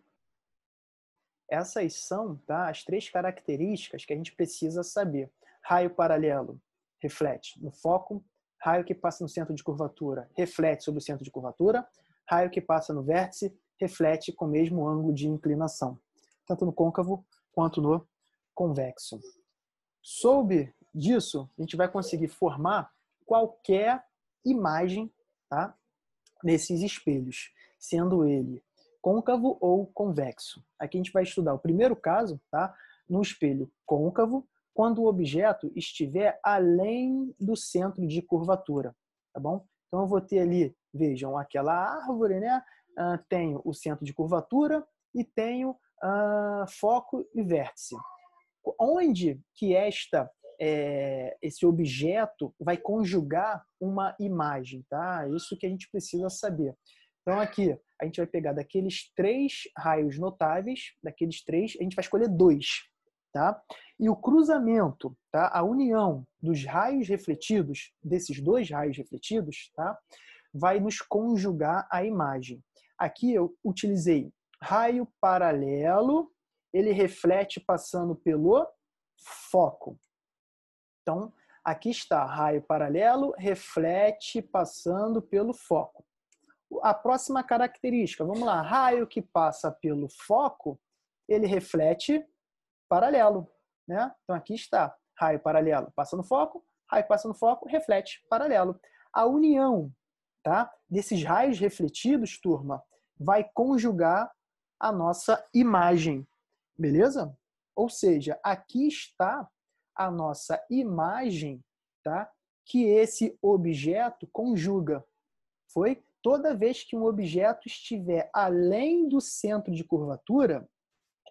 Essas são, tá, as 3 características que a gente precisa saber. Raio paralelo reflete no foco, raio que passa no centro de curvatura reflete sobre o centro de curvatura, raio que passa no vértice reflete com o mesmo ângulo de inclinação, tanto no côncavo quanto no convexo. Sob disso, a gente vai conseguir formar qualquer imagem, tá, nesses espelhos, sendo ele côncavo ou convexo. Aqui a gente vai estudar o primeiro caso, tá, no espelho côncavo, quando o objeto estiver além do centro de curvatura, tá bom? Então eu vou ter ali, vejam, aquela árvore, né? Tenho o centro de curvatura e tenho foco e vértice. Onde que esse objeto vai conjugar uma imagem, tá? Isso que a gente precisa saber. Então aqui a gente vai pegar daqueles 3 raios notáveis, daqueles 3, a gente vai escolher 2, tá? E o cruzamento, tá? A união dos raios refletidos, desses 2 raios refletidos, tá? Vai nos conjugar a imagem. Aqui eu utilizei raio paralelo, ele reflete passando pelo foco. Então, aqui está, raio paralelo, reflete passando pelo foco. A próxima característica, vamos lá, raio que passa pelo foco, ele reflete paralelo, né? Então, aqui está, raio paralelo passa no foco, raio passa no foco, reflete paralelo. A união, tá, desses raios refletidos, turma, vai conjugar a nossa imagem, beleza? Ou seja, aqui está a nossa imagem, tá, que esse objeto conjuga. Foi? Toda vez que um objeto estiver além do centro de curvatura,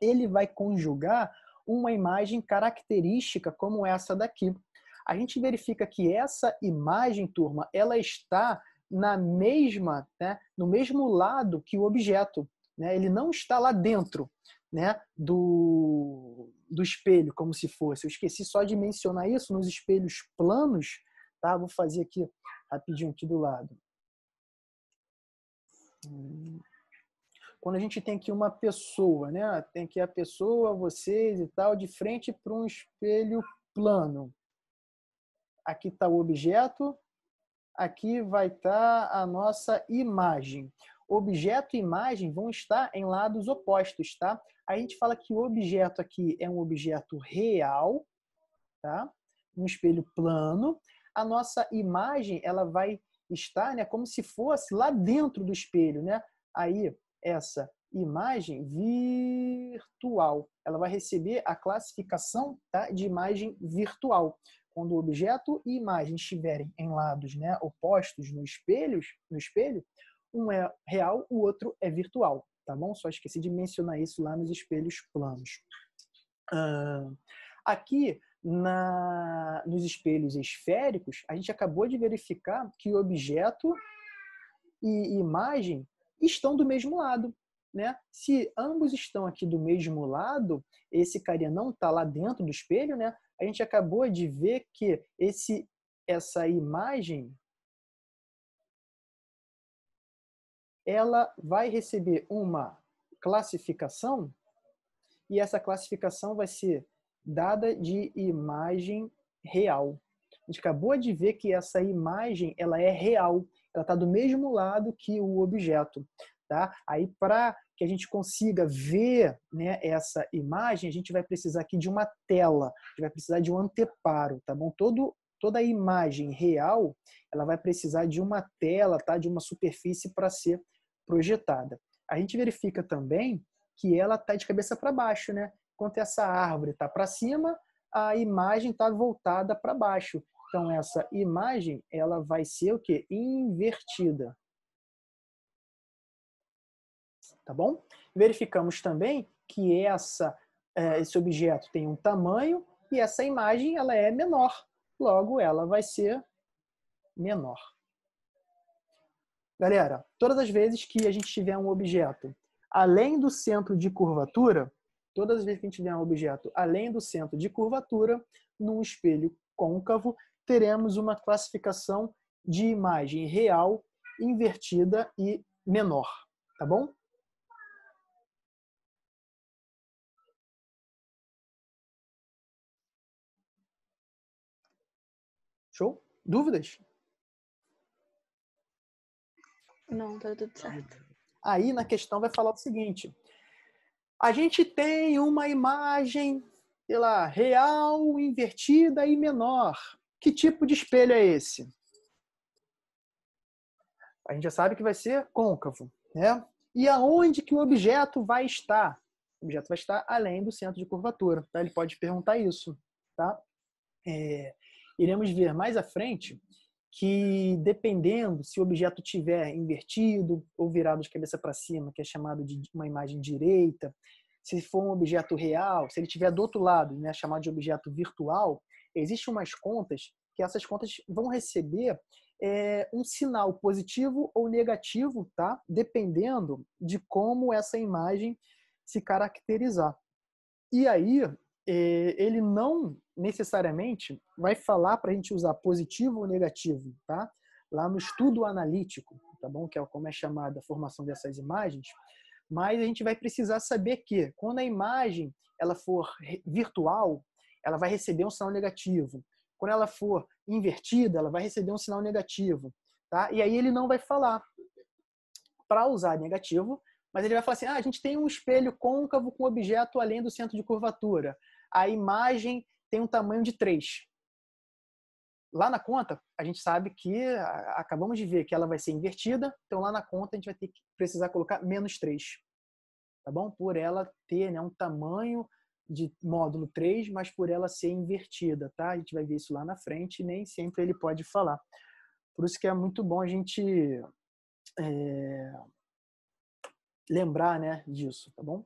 ele vai conjugar uma imagem característica como essa daqui. A gente verifica que essa imagem, turma, ela está na mesma, né, no mesmo lado que o objeto, né? Ele não está lá dentro, né, do espelho, como se fosse. Eu esqueci só de mencionar isso nos espelhos planos, tá? Vou fazer aqui rapidinho aqui do lado. Quando a gente tem aqui uma pessoa, né? Tem aqui a pessoa, vocês e tal, de frente para um espelho plano. Aqui está o objeto, aqui vai estar a nossa imagem. Objeto e imagem vão estar em lados opostos, tá? A gente fala que o objeto aqui é um objeto real, tá? Um espelho plano. A nossa imagem, ela vai estar, né, como se fosse lá dentro do espelho, né? Aí, essa imagem virtual, ela vai receber a classificação, tá, de imagem virtual. Quando o objeto e imagem estiverem em lados, né, opostos no espelho, um é real, o outro é virtual, tá bom? Só esqueci de mencionar isso lá nos espelhos planos. Aqui, nos espelhos esféricos, a gente acabou de verificar que o objeto e imagem estão do mesmo lado, né? Se ambos estão aqui do mesmo lado, esse carinha não está lá dentro do espelho, né? A gente acabou de ver que essa imagem, ela vai receber uma classificação e essa classificação vai ser dada de imagem real. A gente acabou de ver que essa imagem, ela é real, ela está do mesmo lado que o objeto, tá? Aí, para que a gente consiga ver, né, essa imagem, a gente vai precisar aqui de uma tela, a gente vai precisar de um anteparo, tá bom? Toda a imagem real, ela vai precisar de uma tela, tá? De uma superfície para ser projetada. A gente verifica também que ela está de cabeça para baixo, né? Enquanto essa árvore está para cima, a imagem está voltada para baixo. Então, essa imagem, ela vai ser o quê? Invertida. Tá bom? Verificamos também que esse objeto tem um tamanho e essa imagem, ela é menor. Logo, ela vai ser menor. Galera, todas as vezes que a gente tiver um objeto além do centro de curvatura, todas as vezes que a gente tiver um objeto além do centro de curvatura, num espelho côncavo, teremos uma classificação de imagem real, invertida e menor, tá bom? Show? Dúvidas? Não, tá tudo certo. Aí na questão vai falar o seguinte: a gente tem uma imagem, sei lá, real, invertida e menor. Que tipo de espelho é esse? A gente já sabe que vai ser côncavo, né? E aonde que o objeto vai estar? O objeto vai estar além do centro de curvatura, tá? Ele pode perguntar isso, tá? Iremos ver mais à frente que, dependendo se o objeto estiver invertido ou virado de cabeça para cima, que é chamado de uma imagem direita, se for um objeto real, se ele estiver do outro lado, né, chamado de objeto virtual, existem umas contas que essas contas vão receber um sinal positivo ou negativo, tá? Dependendo de como essa imagem se caracterizar. E aí, ele não necessariamente vai falar para a gente usar positivo ou negativo, tá? Lá no estudo analítico, tá bom? Que é como é chamada a formação dessas imagens, mas a gente vai precisar saber que quando a imagem ela for virtual, ela vai receber um sinal negativo. Quando ela for invertida, ela vai receber um sinal negativo, tá? E aí ele não vai falar para usar negativo, mas ele vai falar assim: a gente tem um espelho côncavo com objeto além do centro de curvatura. A imagem tem um tamanho de 3. Lá na conta, a gente sabe que acabamos de ver que ela vai ser invertida, então lá na conta a gente vai ter que precisar colocar menos 3. Tá bom? Por ela ter, né, um tamanho de módulo 3, mas por ela ser invertida, tá? A gente vai ver isso lá na frente e nem sempre ele pode falar. Por isso que é muito bom a gente lembrar, né, disso, tá bom?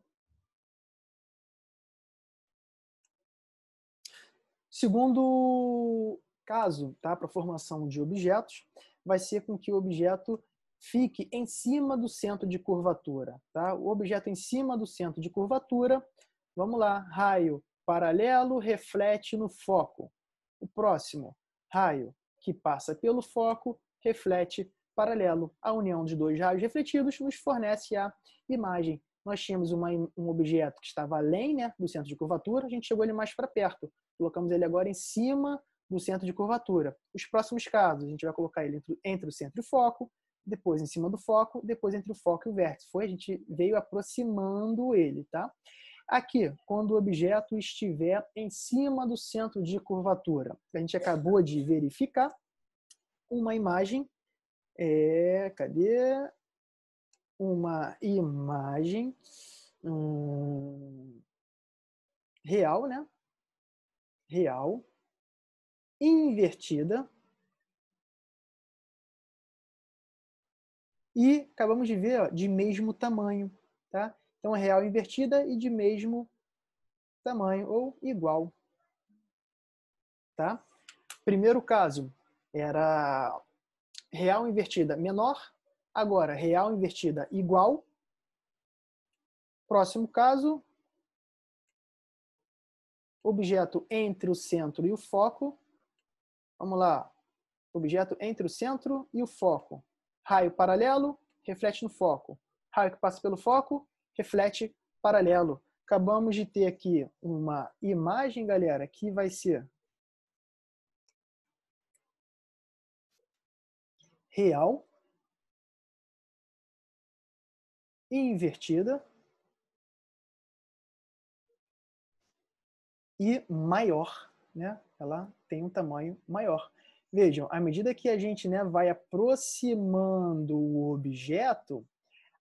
Segundo caso, tá, para a formação de objetos, vai ser com que o objeto fique em cima do centro de curvatura, tá? O objeto em cima do centro de curvatura, vamos lá, raio paralelo reflete no foco. O próximo, raio que passa pelo foco, reflete paralelo. A união de dois raios refletidos nos fornece a imagem. Nós tínhamos um objeto que estava além, né, do centro de curvatura, a gente chegou ele mais para perto. Colocamos ele agora em cima do centro de curvatura. Os próximos casos, a gente vai colocar ele entre o centro e o foco, depois em cima do foco, depois entre o foco e o vértice. A gente veio aproximando ele, tá? Aqui, quando o objeto estiver em cima do centro de curvatura, a gente acabou de verificar uma imagem, cadê? Uma imagem real, né? Real, invertida, e acabamos de ver, ó, de mesmo tamanho, tá? Então, real invertida e de mesmo tamanho ou igual, tá? Primeiro caso era real invertida menor, agora real invertida igual. Próximo caso, objeto entre o centro e o foco. Vamos lá, objeto entre o centro e o foco. Raio paralelo, reflete no foco. Raio que passa pelo foco, reflete paralelo. Acabamos de ter aqui uma imagem, galera, que vai ser real, invertida e maior, né? Ela tem um tamanho maior. Vejam, à medida que a gente, né, vai aproximando o objeto,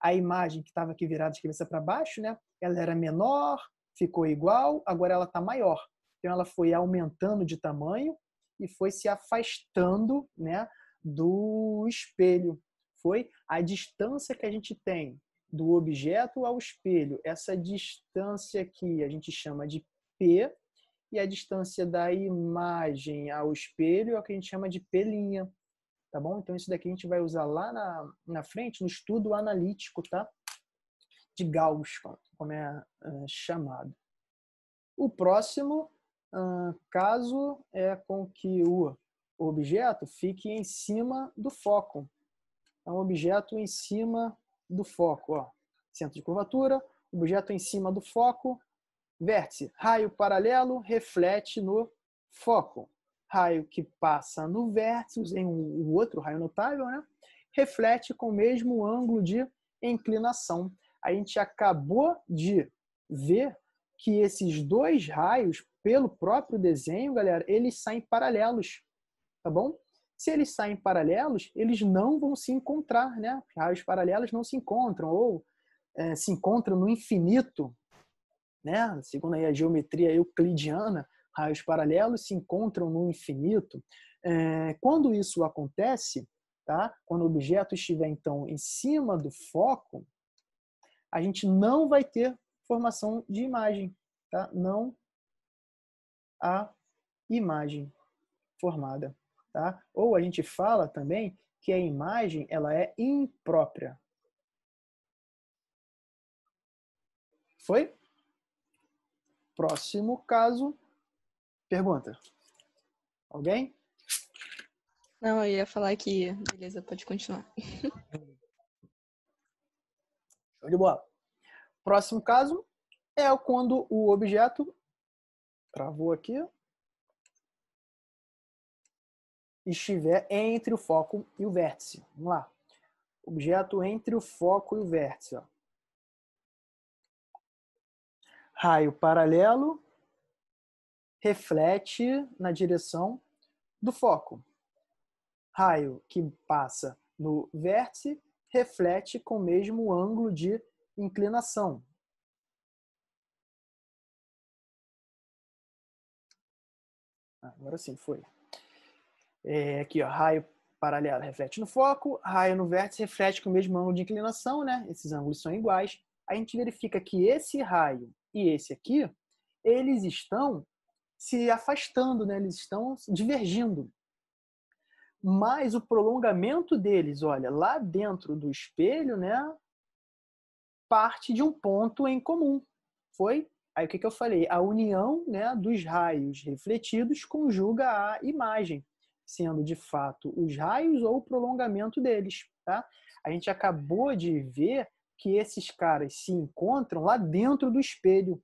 a imagem que estava aqui virada de cabeça para baixo, né, ela era menor, ficou igual, agora ela está maior. Então ela foi aumentando de tamanho e foi se afastando, né, do espelho. Foi a distância que a gente tem do objeto ao espelho. Essa distância aqui a gente chama de P, e a distância da imagem ao espelho é o que a gente chama de P', tá bom? Então isso daqui a gente vai usar lá na frente, no estudo analítico, tá? De Gauss, como é chamado. O próximo caso é com que o objeto fique em cima do foco. É um objeto em cima do foco, ó, centro de curvatura, objeto em cima do foco, vértice, raio paralelo, reflete no foco. Raio que passa no vértice, em um outro raio notável, né? Reflete com o mesmo ângulo de inclinação. A gente acabou de ver que esses dois raios, pelo próprio desenho, galera, eles saem paralelos, tá bom? Se eles saem paralelos, eles não vão se encontrar, né? Raios paralelos não se encontram, ou se encontram no infinito, né? Segundo aí a geometria euclidiana, raios paralelos se encontram no infinito. Quando isso acontece, tá? Quando o objeto estiver, então, em cima do foco, a gente não vai ter formação de imagem, tá? Não há imagem formada, tá? Ou a gente fala também que a imagem ela é imprópria. Foi? Próximo caso. Pergunta. Alguém? Não, eu ia falar que... Beleza, pode continuar. Show de bola. Próximo caso é quando o objeto, travou aqui, estiver entre o foco e o vértice. Vamos lá. Objeto entre o foco e o vértice. Ó. Raio paralelo reflete na direção do foco. Raio que passa no vértice reflete com o mesmo ângulo de inclinação. Agora sim, foi. Aqui, ó, raio paralelo reflete no foco, raio no vértice reflete com o mesmo ângulo de inclinação, né? Esses ângulos são iguais. A gente verifica que esse raio e esse aqui, eles estão se afastando, né? Eles estão divergindo. Mas o prolongamento deles, olha, lá dentro do espelho, né? Parte de um ponto em comum. Foi? Aí o que eu falei? A união, né, dos raios refletidos conjuga a imagem, sendo de fato os raios ou o prolongamento deles. Tá? A gente acabou de ver que esses caras se encontram lá dentro do espelho.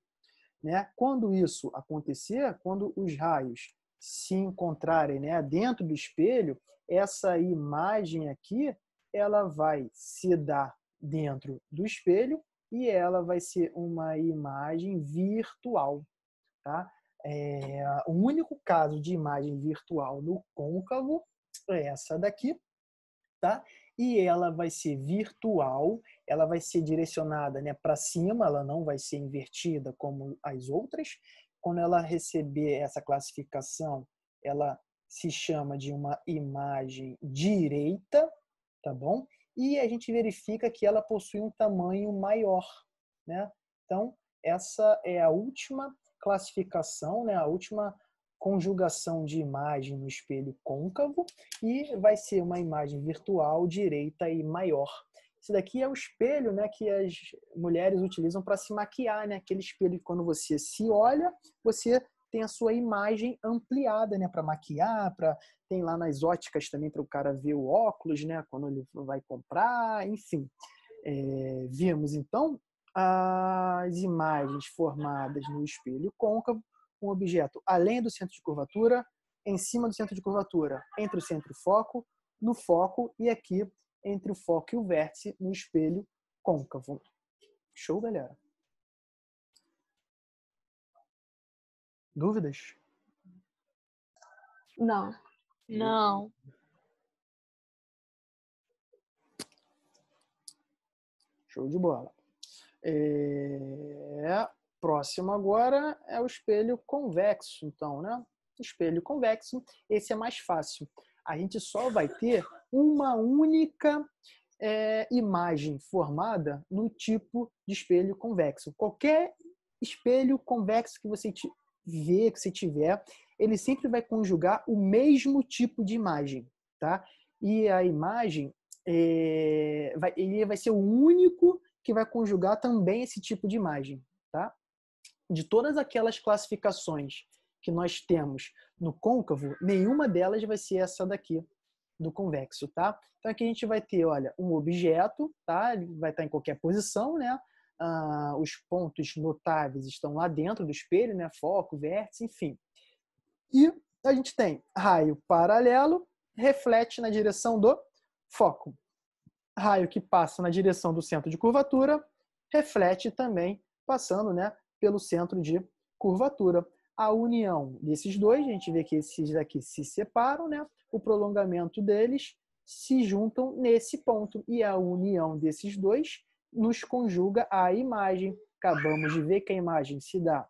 Né? Quando isso acontecer, quando os raios se encontrarem, né, dentro do espelho, essa imagem aqui ela vai se dar dentro do espelho e ela vai ser uma imagem virtual. Tá? O único caso de imagem virtual no côncavo é essa daqui. Tá? E ela vai ser virtual, ela vai ser direcionada, né, para cima, ela não vai ser invertida como as outras. Quando ela receber essa classificação, ela se chama de uma imagem direita, tá bom? E a gente verifica que ela possui um tamanho maior, né? Então, essa é a última classificação, né, a última conjugação de imagem no espelho côncavo e vai ser uma imagem virtual direita e maior. Esse daqui é o espelho, né, que as mulheres utilizam para se maquiar, né? Aquele espelho que quando você se olha, você tem a sua imagem ampliada, né, para maquiar, tem lá nas óticas também para o cara ver o óculos, né, quando ele vai comprar, enfim. Vimos então as imagens formadas no espelho côncavo, um objeto além do centro de curvatura, em cima do centro de curvatura, entre o centro e o foco, no foco e aqui entre o foco e o vértice no espelho côncavo. Show, galera? Dúvidas? Não. Não. Show de bola. Próximo agora é o espelho convexo, então, né? Espelho convexo, esse é mais fácil. A gente só vai ter uma única imagem formada no tipo de espelho convexo. Qualquer espelho convexo que você vê, que você tiver, ele sempre vai conjugar o mesmo tipo de imagem, tá? E a imagem ele vai ser o único que vai conjugar também esse tipo de imagem, tá? De todas aquelas classificações que nós temos no côncavo, nenhuma delas vai ser essa daqui, do convexo, tá? Então aqui a gente vai ter, olha, um objeto, tá? Ele vai estar em qualquer posição, né? Os pontos notáveis estão lá dentro do espelho, né? Foco, vértice, enfim. E a gente tem raio paralelo, reflete na direção do foco. Raio que passa na direção do centro de curvatura, reflete também passando, né, pelo centro de curvatura. A união desses dois, a gente vê que esses daqui se separam, né? O prolongamento deles se juntam nesse ponto. E a união desses dois nos conjuga a imagem. Acabamos de ver que a imagem se dá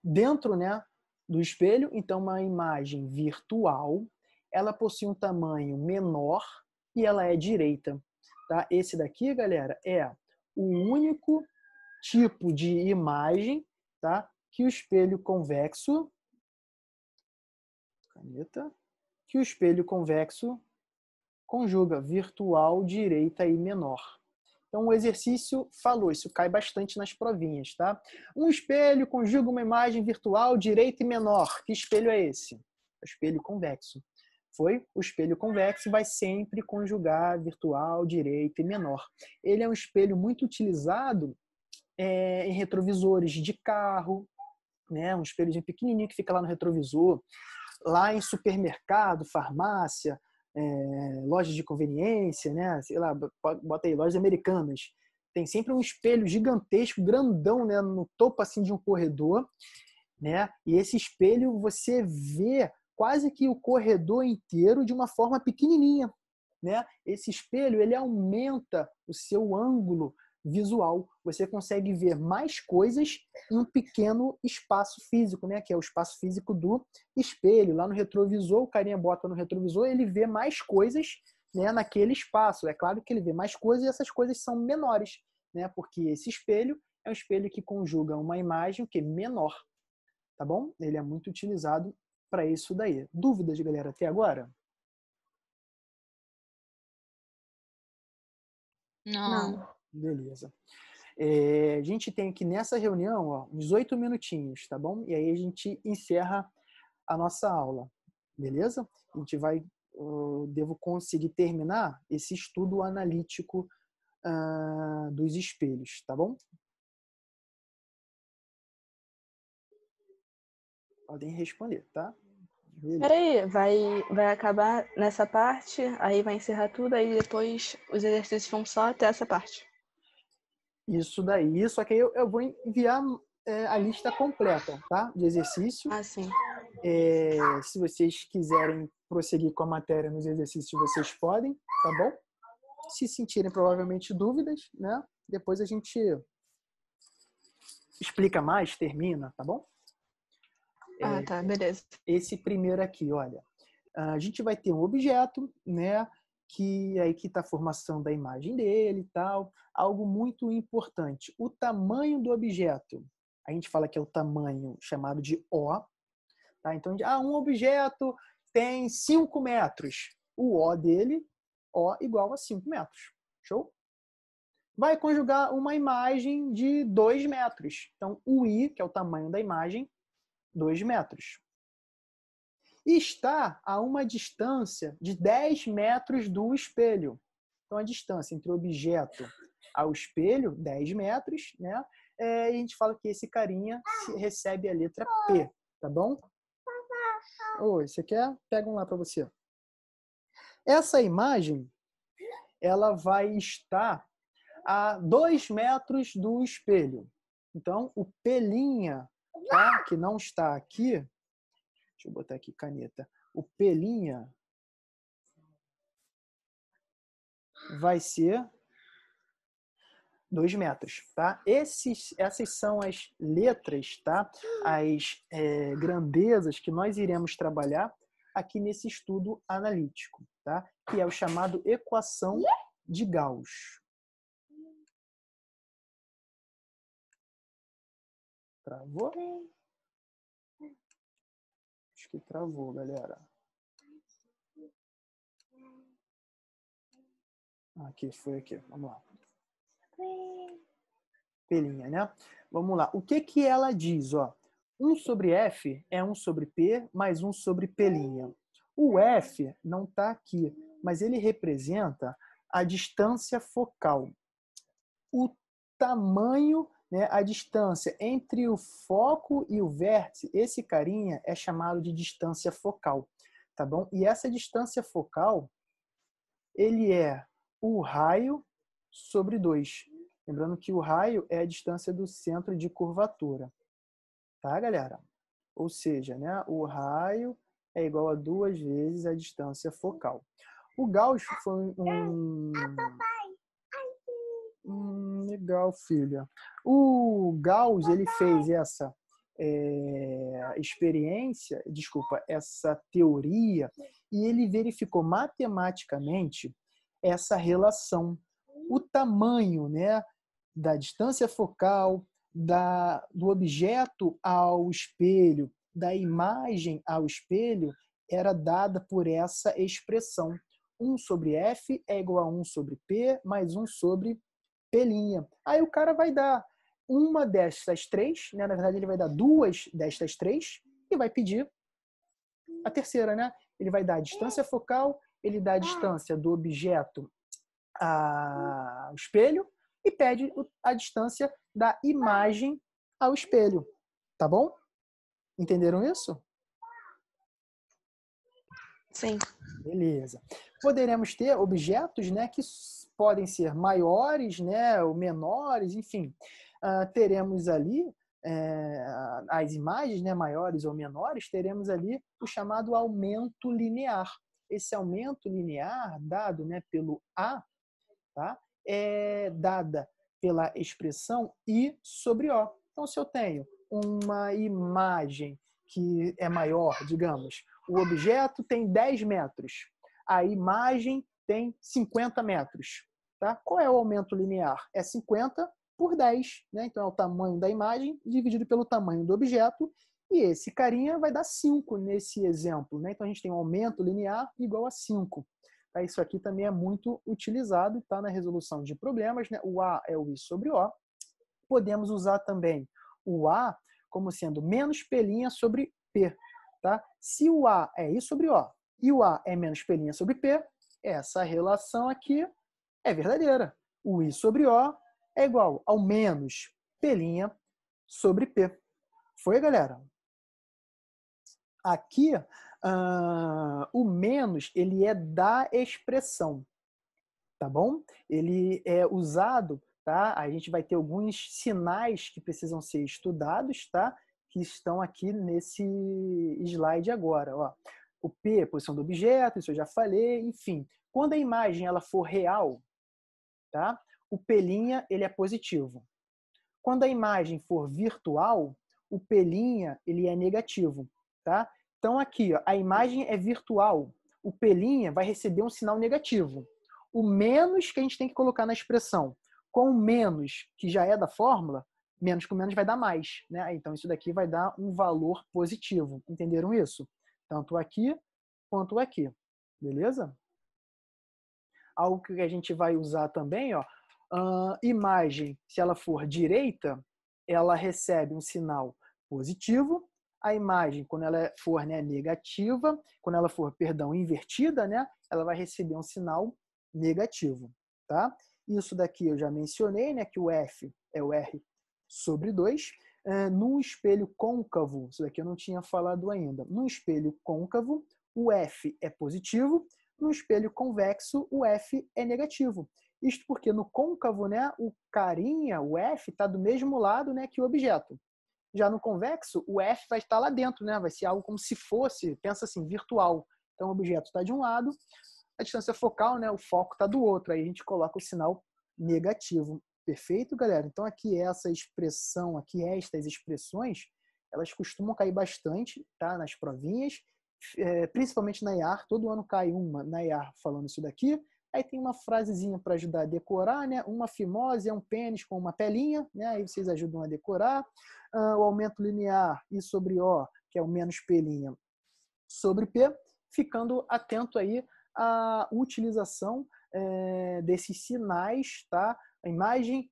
dentro, né, do espelho. Então, uma imagem virtual, ela possui um tamanho menor e ela é direita. Tá? Esse daqui, galera, é o único tipo de imagem, tá, que o espelho convexo, que o espelho convexo conjuga, virtual, direita e menor. Então, o exercício falou, isso cai bastante nas provinhas, tá? Um espelho conjuga uma imagem virtual, direita e menor. Que espelho é esse? O espelho convexo. Foi? O espelho convexo vai sempre conjugar virtual, direita e menor. Ele é um espelho muito utilizado em retrovisores de carro, né? Um espelhozinho pequenininho que fica lá no retrovisor, lá em supermercado, farmácia, lojas de conveniência, né? Sei lá, bota aí, lojas americanas. Tem sempre um espelho gigantesco, grandão, né? No topo assim de um corredor, né? E esse espelho você vê quase que o corredor inteiro de uma forma pequenininha, né? Esse espelho ele aumenta o seu ângulo visual. Você consegue ver mais coisas em um pequeno espaço físico, né? Que é o espaço físico do espelho. Lá no retrovisor, o carinha bota no retrovisor, ele vê mais coisas, né, naquele espaço. É claro que ele vê mais coisas e essas coisas são menores, né? Porque esse espelho é um espelho que conjuga uma imagem que é menor, tá bom? Ele é muito utilizado para isso daí. Dúvidas, galera, até agora? Não. Beleza. A gente tem aqui nessa reunião, ó, uns 8 minutinhos, tá bom? E aí a gente encerra a nossa aula, beleza? A gente vai, eu devo conseguir terminar esse estudo analítico dos espelhos, tá bom? Podem responder, tá? Beleza. Peraí, vai acabar nessa parte, aí vai encerrar tudo, aí depois os exercícios vão só até essa parte. Isso daí, só que aí eu vou enviar a lista completa, tá? De exercício. Ah, sim. Se vocês quiserem prosseguir com a matéria nos exercícios, vocês podem, tá bom? Se sentirem provavelmente dúvidas, né? Depois a gente explica mais, termina, tá bom? Ah, tá, beleza. Esse primeiro aqui, olha, a gente vai ter um objeto, né? Que aí que está a formação da imagem dele e tal. Algo muito importante, o tamanho do objeto. A gente fala que é o tamanho chamado de O. Tá? Então, um objeto tem 5 metros. O O dele, O igual a 5 metros. Show? Vai conjugar uma imagem de 2 metros. Então, o I, que é o tamanho da imagem, 2 metros. E está a uma distância de 10 metros do espelho. Então, a distância entre o objeto ao espelho, 10 metros, né? E a gente fala que esse carinha recebe a letra P, tá bom? Oi, você quer? Pega um lá para você. Essa imagem, ela vai estar a 2 metros do espelho. Então, o pelinha, tá? Que não está aqui, deixa eu botar aqui caneta. O pelinha vai ser 2 metros, tá? Essas são as letras, tá? As grandezas que nós iremos trabalhar aqui nesse estudo analítico, tá? Que é o chamado equação de Gauss. Travou? Acho que travou, galera. Aqui, foi aqui. Vamos lá. Pelinha, né? Vamos lá. O que que ela diz, ó? 1 sobre F é 1 sobre P mais 1 sobre P'. O F não está aqui, mas ele representa a distância focal. O tamanho, né, a distância entre o foco e o vértice, esse carinha é chamado de distância focal, tá bom? E essa distância focal, ele é o raio sobre 2. Lembrando que o raio é a distância do centro de curvatura. Tá, galera? Ou seja, né, o raio é igual a 2 vezes a distância focal. O Gauss foi legal, filha. O Gauss, ele fez essa essa teoria, e ele verificou matematicamente essa relação. O tamanho, né, da distância focal, do objeto ao espelho, da imagem ao espelho, era dada por essa expressão. 1 sobre F é igual a 1 sobre P mais 1 sobre P'. Aí o cara vai dar uma destas três, né? Na verdade, ele vai dar duas destas três e vai pedir a terceira, né? Ele vai dar a distância focal, ele dá a distância do objeto ao espelho e pede a distância da imagem ao espelho. Tá bom? Entenderam isso? Sim. Beleza. Poderemos ter objetos, né, que podem ser maiores, né, ou menores, enfim. Teremos ali as imagens, né, maiores ou menores, teremos ali o chamado aumento linear. Esse aumento linear, dado, né, pelo A, tá, é dada pela expressão I sobre O. Então, se eu tenho uma imagem que é maior, digamos, o objeto tem 10 metros, a imagem tem 50 metros. Tá? Qual é o aumento linear? É 50 por 10. Né? Então, é o tamanho da imagem dividido pelo tamanho do objeto. E esse carinha vai dar 5 nesse exemplo. Né? Então, a gente tem um aumento linear igual a 5. Tá? Isso aqui também é muito utilizado, tá? Na resolução de problemas. Né? O A é o I sobre O. Podemos usar também o A como sendo menos P' sobre P. Tá? Se o A é I sobre O e o A é menos P' sobre P, essa relação aqui é verdadeira. O I sobre O é igual ao menos P' sobre P. Foi, galera? Aqui, o menos, ele é da expressão, tá bom? Ele é usado, tá? A gente vai ter alguns sinais que precisam ser estudados, tá? Que estão aqui nesse slide agora, ó. O P é a posição do objeto, isso eu já falei, enfim. Quando a imagem ela for real, tá? O P' ele é positivo. Quando a imagem for virtual, o P' ele é negativo, tá? Então aqui, ó, a imagem é virtual, o P' vai receber um sinal negativo. O menos que a gente tem que colocar na expressão, com o menos que já é da fórmula, menos com menos vai dar mais, né? Então isso daqui vai dar um valor positivo. Entenderam isso? Tanto aqui quanto aqui. Beleza? Algo que a gente vai usar também, ó, imagem, se ela for direita, ela recebe um sinal positivo. A imagem, quando ela for, né, negativa, quando ela for, perdão, invertida, né, ela vai receber um sinal negativo. Tá? Isso daqui eu já mencionei, né, que o F é o R sobre 2. Num espelho côncavo, isso daqui eu não tinha falado ainda. Num espelho côncavo, o F é positivo. No espelho convexo, o F é negativo. Isto porque no côncavo, né, o carinha, o F, está do mesmo lado, né, que o objeto. Já no convexo, o F vai estar lá dentro, né, vai ser algo como se fosse, pensa assim, virtual. Então o objeto está de um lado, a distância focal, né, o foco está do outro. Aí a gente coloca o sinal negativo. Perfeito, galera? Então aqui essa expressão, aqui estas expressões, elas costumam cair bastante, tá, nas provinhas, principalmente na IAR. Todo ano cai uma na IAR falando isso daqui. Aí tem uma frasezinha para ajudar a decorar, né? Uma fimose é um pênis com uma pelinha, né? Aí vocês ajudam a decorar. O aumento linear, I sobre O, que é o menos P' sobre P, ficando atento aí à utilização desses sinais, tá? A imagem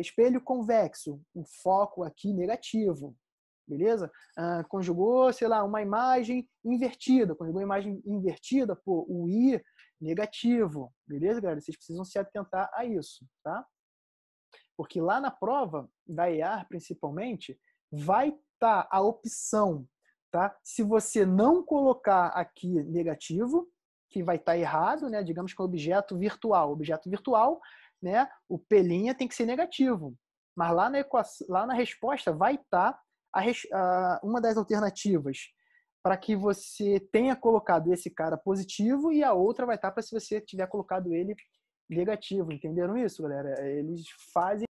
espelho convexo, o foco aqui negativo. beleza? Conjugou, sei lá, uma imagem invertida. Conjugou imagem invertida, pô, o I negativo, beleza, galera? Vocês precisam se atentar a isso, tá? Porque lá na prova da EAR, principalmente, vai estar a opção, tá? Se você não colocar aqui negativo, que vai estar errado, né? Digamos que é objeto virtual. Objeto virtual, né? O P' tem que ser negativo. Mas lá na equação, lá na resposta vai estar uma das alternativas para que você tenha colocado esse cara positivo e a outra vai estar para se você tiver colocado ele negativo. Entenderam isso, galera? Eles fazem